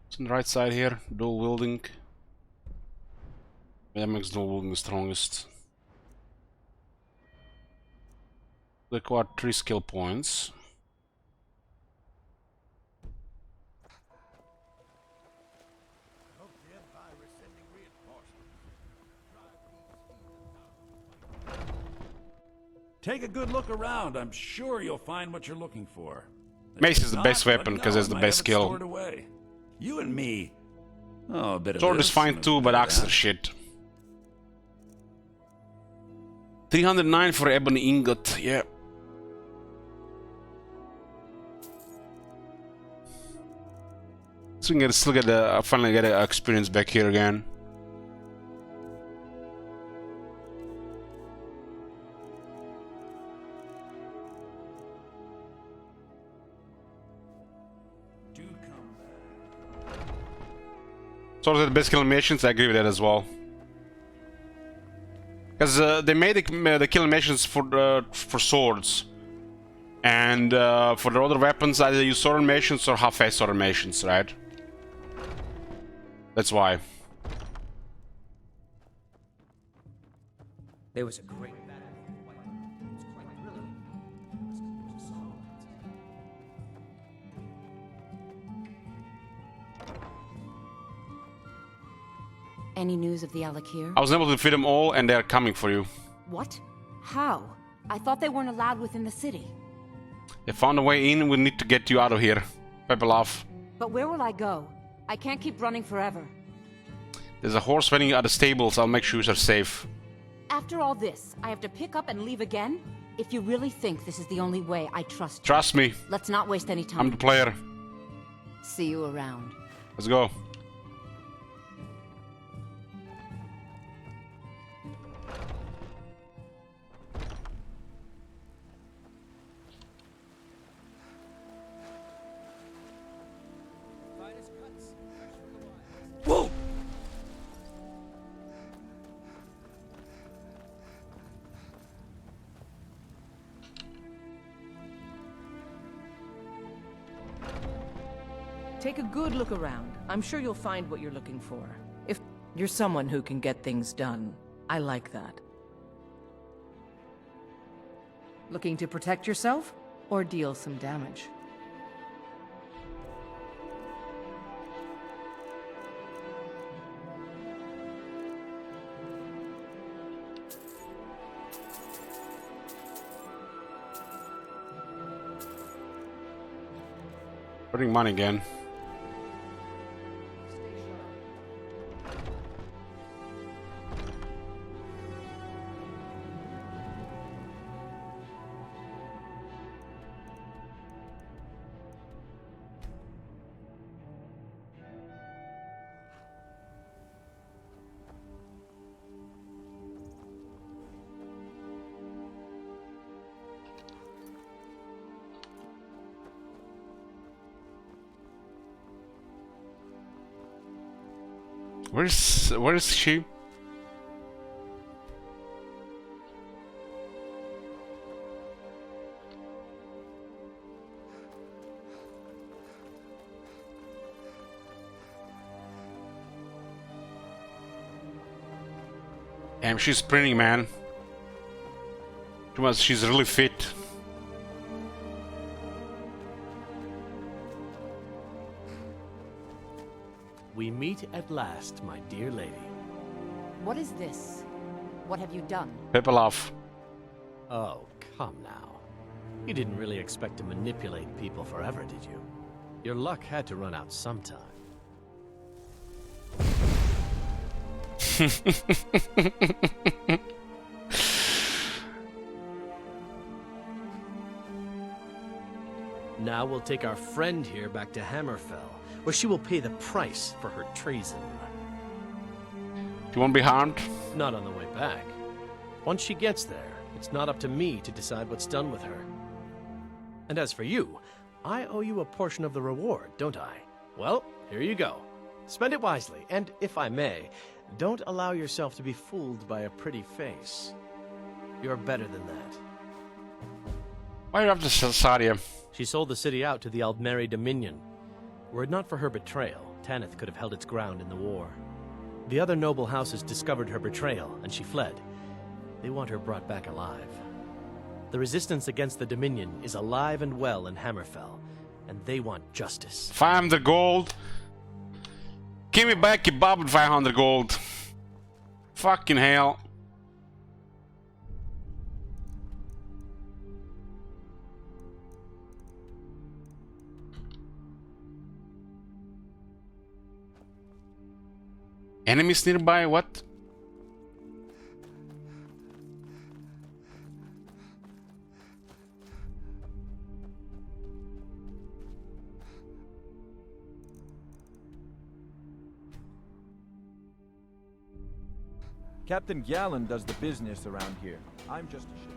It's on the right side here. Dual wielding. That makes dual wielding the strongest. They acquired 3 skill points. Take a good look around. I'm sure you'll find what you're looking for. Mace is the best weapon because it's the best skill. You and me. Oh, a bit of Sword is fine too, but axe is shit. 309 for ebony ingot. Yeah. So we can still get finally get a experience back here again. Swords are the best kill animations, I agree with that as well. Because they made the kill animations for swords. And for the other weapons, either use sword animations or half-face sword animations, right? That's why. There was a great battle. Any news of the Alakir? I was able to defeat them all, and they're coming for you. What? How? I thought they weren't allowed within the city. They found a way in, we need to get you out of here. Pebble off. But where will I go? I can't keep running forever. There's a horse waiting at the stables, I'll make sure you're safe. After all this, I have to pick up and leave again? If you really think this is the only way, I trust you. Trust me. Let's not waste any time. I'm the player. See you around. Let's go. Whoa! Take a good look around. I'm sure you'll find what you're looking for. If you're someone who can get things done, I like that. Looking to protect yourself or deal some damage? Putting money again. Where is she? Damn, she's sprinting, man. She's really fit. We meet at last, my dear lady. What is this? What have you done? People off. Oh, come now. You didn't really expect to manipulate people forever, did you? Your luck had to run out sometime. Now we'll take our friend here back to Hammerfell, where she will pay the price for her treason. You won't be harmed? Not on the way back. Once she gets there, it's not up to me to decide what's done with her. And as for you, I owe you a portion of the reward, don't I? Well, here you go. Spend it wisely, and if I may, don't allow yourself to be fooled by a pretty face. You're better than that. Why are you after Sadia? She sold the city out to the Aldmeri Dominion. Were it not for her betrayal, Tanith could have held its ground in the war. The other noble houses discovered her betrayal, and she fled. They want her brought back alive. The resistance against the Dominion is alive and well in Hammerfell, and they want justice. 500 gold. Give me back your bob and 500 gold. Fucking hell. Enemies nearby, what? Captain Gallen does the business around here. I'm just a ship.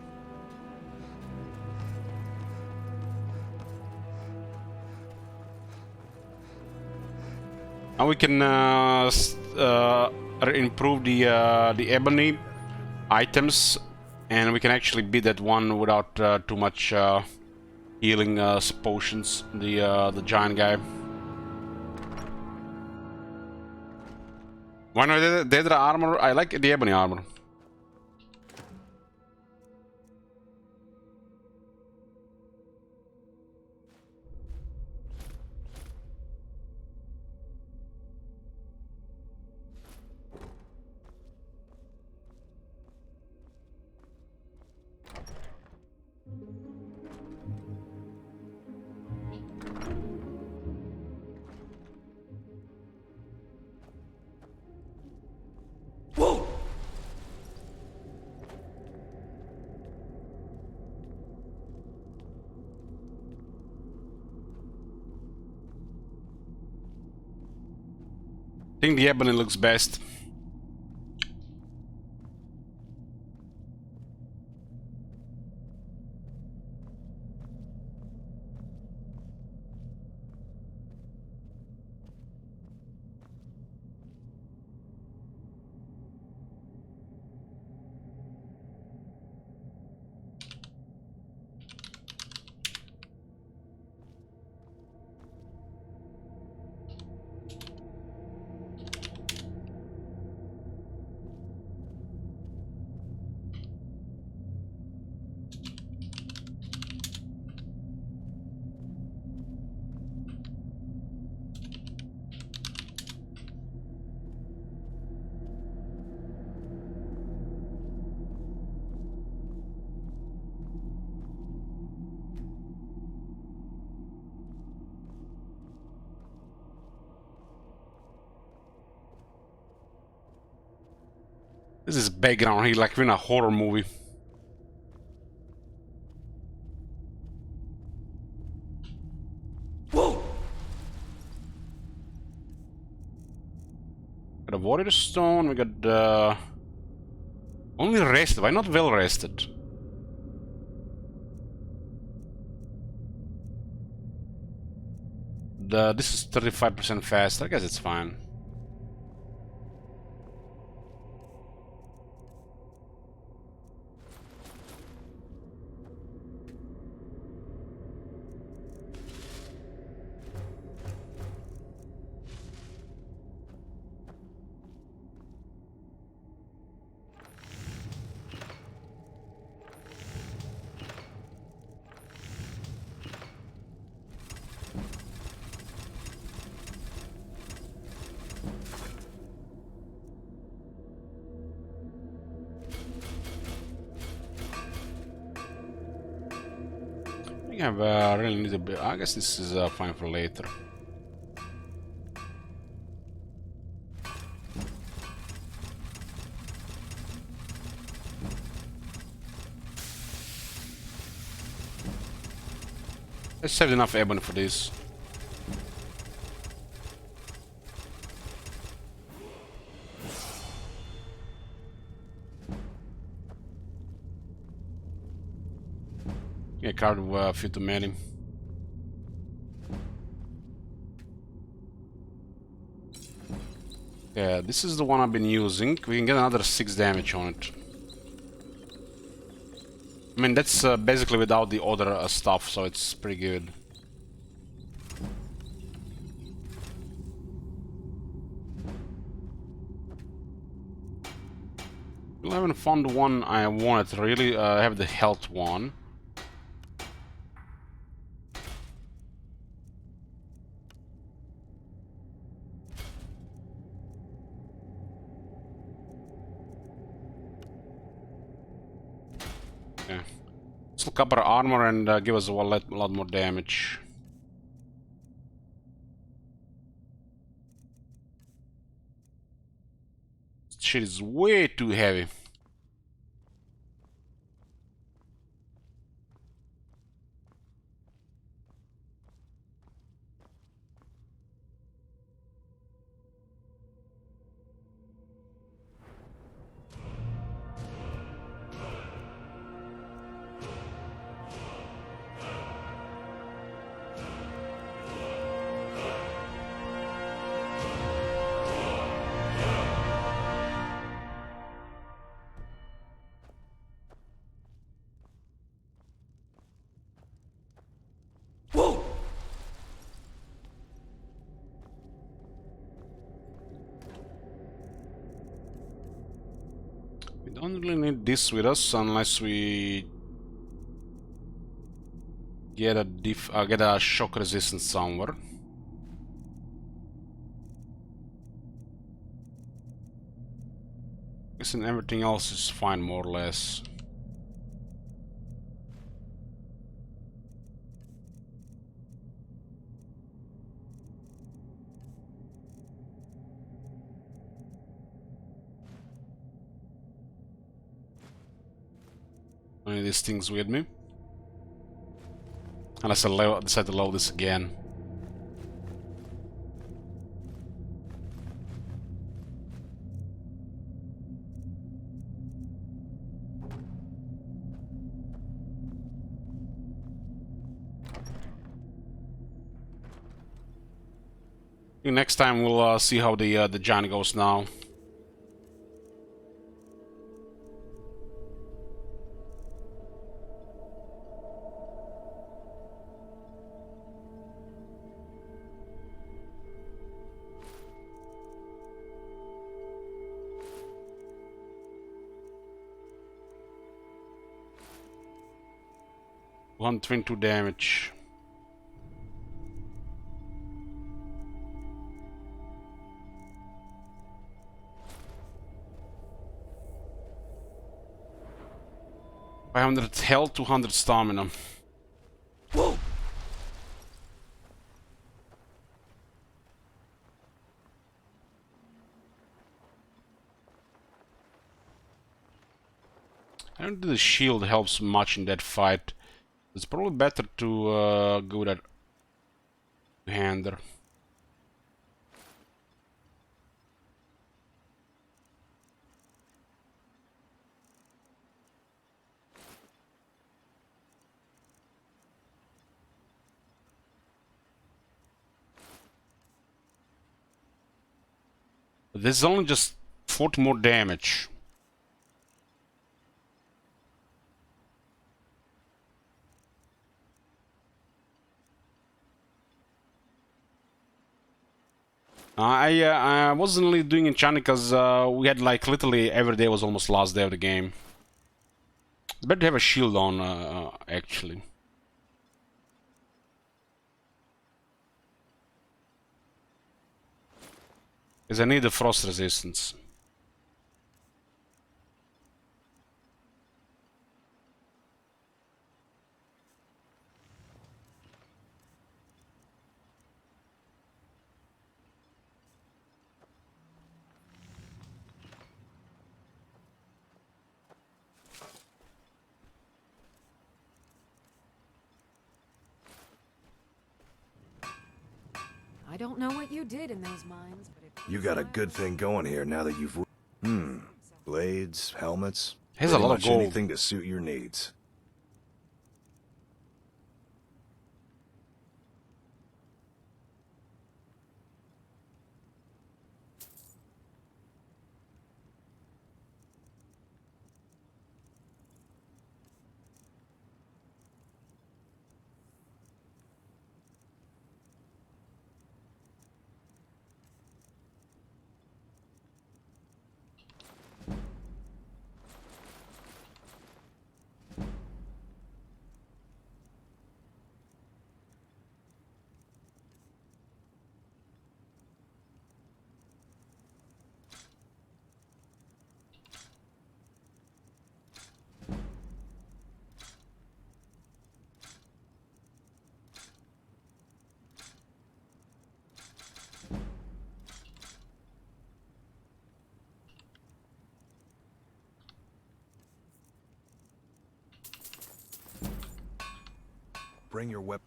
Now we can improve the ebony items, and we can actually beat that one without too much healing potions. The giant guy. Why not the Daedra armor? I like the ebony armor. I think the ebony looks best. This is background here, like we're in a horror movie. Whoa! Got a warrior stone, we got only rested, why not well rested? This is 35% fast, I guess it's fine. I have really need a bit. I guess this is fine for later. I saved enough ebony for this. Yeah, card with a few too many. Yeah, this is the one I've been using. We can get another 6 damage on it. I mean, that's basically without the other stuff, so it's pretty good. Well, I haven't found the one I wanted really. I have the health one. Okay. This will cover armor and give us a lot more damage. This shit is way too heavy. We don't really need this with us unless we get a shock resistance somewhere. Guessing everything else is fine, more or less. Any of these things with me. Unless I decide to load this again. Next time we'll see how the giant goes now. One 22 damage. $500 health, 200 stamina. Whoa! I don't think the shield helps much in that fight. It's probably better to go that hander. This is only just 40 more damage. I wasn't really doing enchanting because we had like literally every day was almost last day of the game. It's better to have a shield on actually. Because I need the frost resistance. I don't know what you did in those mines, but if You got a good thing going here now that you've... Blades, helmets... Here's a pretty lot of much gold. anything to suit your needs. Bring your weapon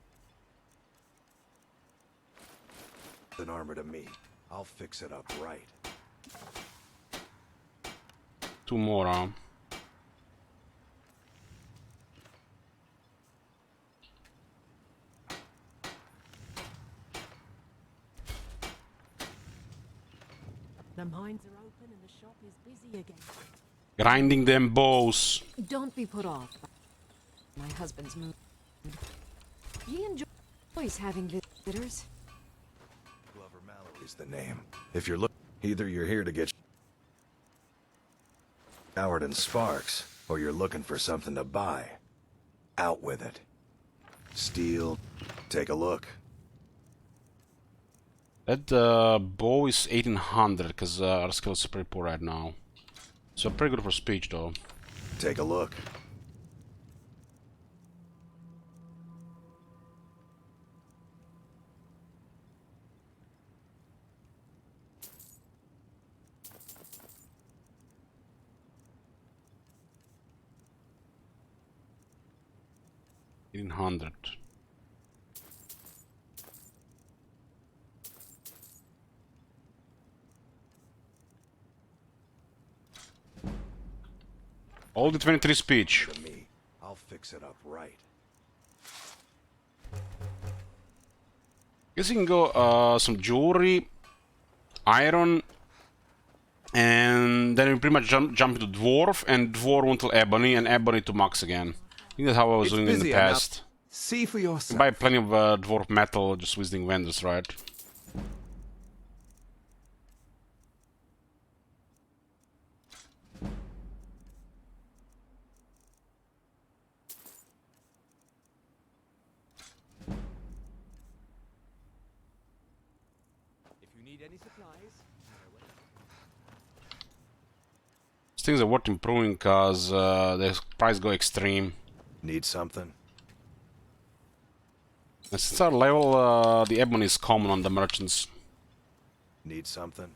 and armor to me. I'll fix it up right. 2 more, the mines are open and the shop is busy again. Grinding them bows. Don't be put off by my husband's mood. He enjoys having visitors. Glover Mallory is the name. If you're looking, either you're here to get Howard and Sparks, or you're looking for something to buy. Out with it. Steel. Take a look. That bow is 1800 because our skills are pretty poor right now. So pretty good for speech though. Take a look. $1,800. All the 23 speech. To me, I'll fix it up right. Guess you can go some jewelry, iron, and then we pretty much jump into dwarf, and dwarf until ebony, and ebony to max again. I think that's how I was doing in the past. See for yourself. You buy plenty of dwarf metal just visiting vendors, right? If you need any supplies, These things are worth improving because the price go extreme. Need something? And since our level, the ebony is common on the merchants. Need something?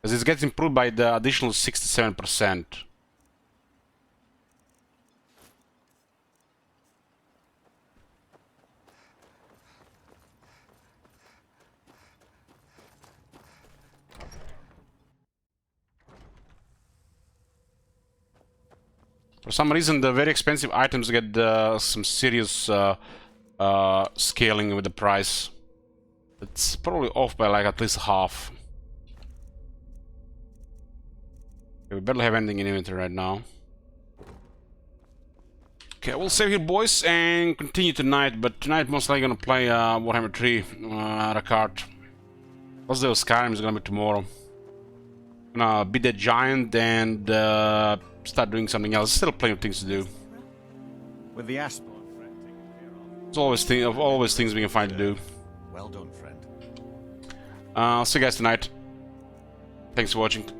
Because it gets improved by the additional 67%. For some reason, the very expensive items get some serious scaling with the price. It's probably off by like at least half. Okay, we barely have anything in inventory right now. Okay, we'll save here, boys, and continue tonight. But tonight, most likely gonna play Warhammer 3 at a card. Plus, the Skyrim is gonna be tomorrow. Gonna beat that giant and start doing something else. Still plenty of things to do. With the Aspen. There's always things we can find to do. Well done, friend. I'll see you guys tonight. Thanks for watching.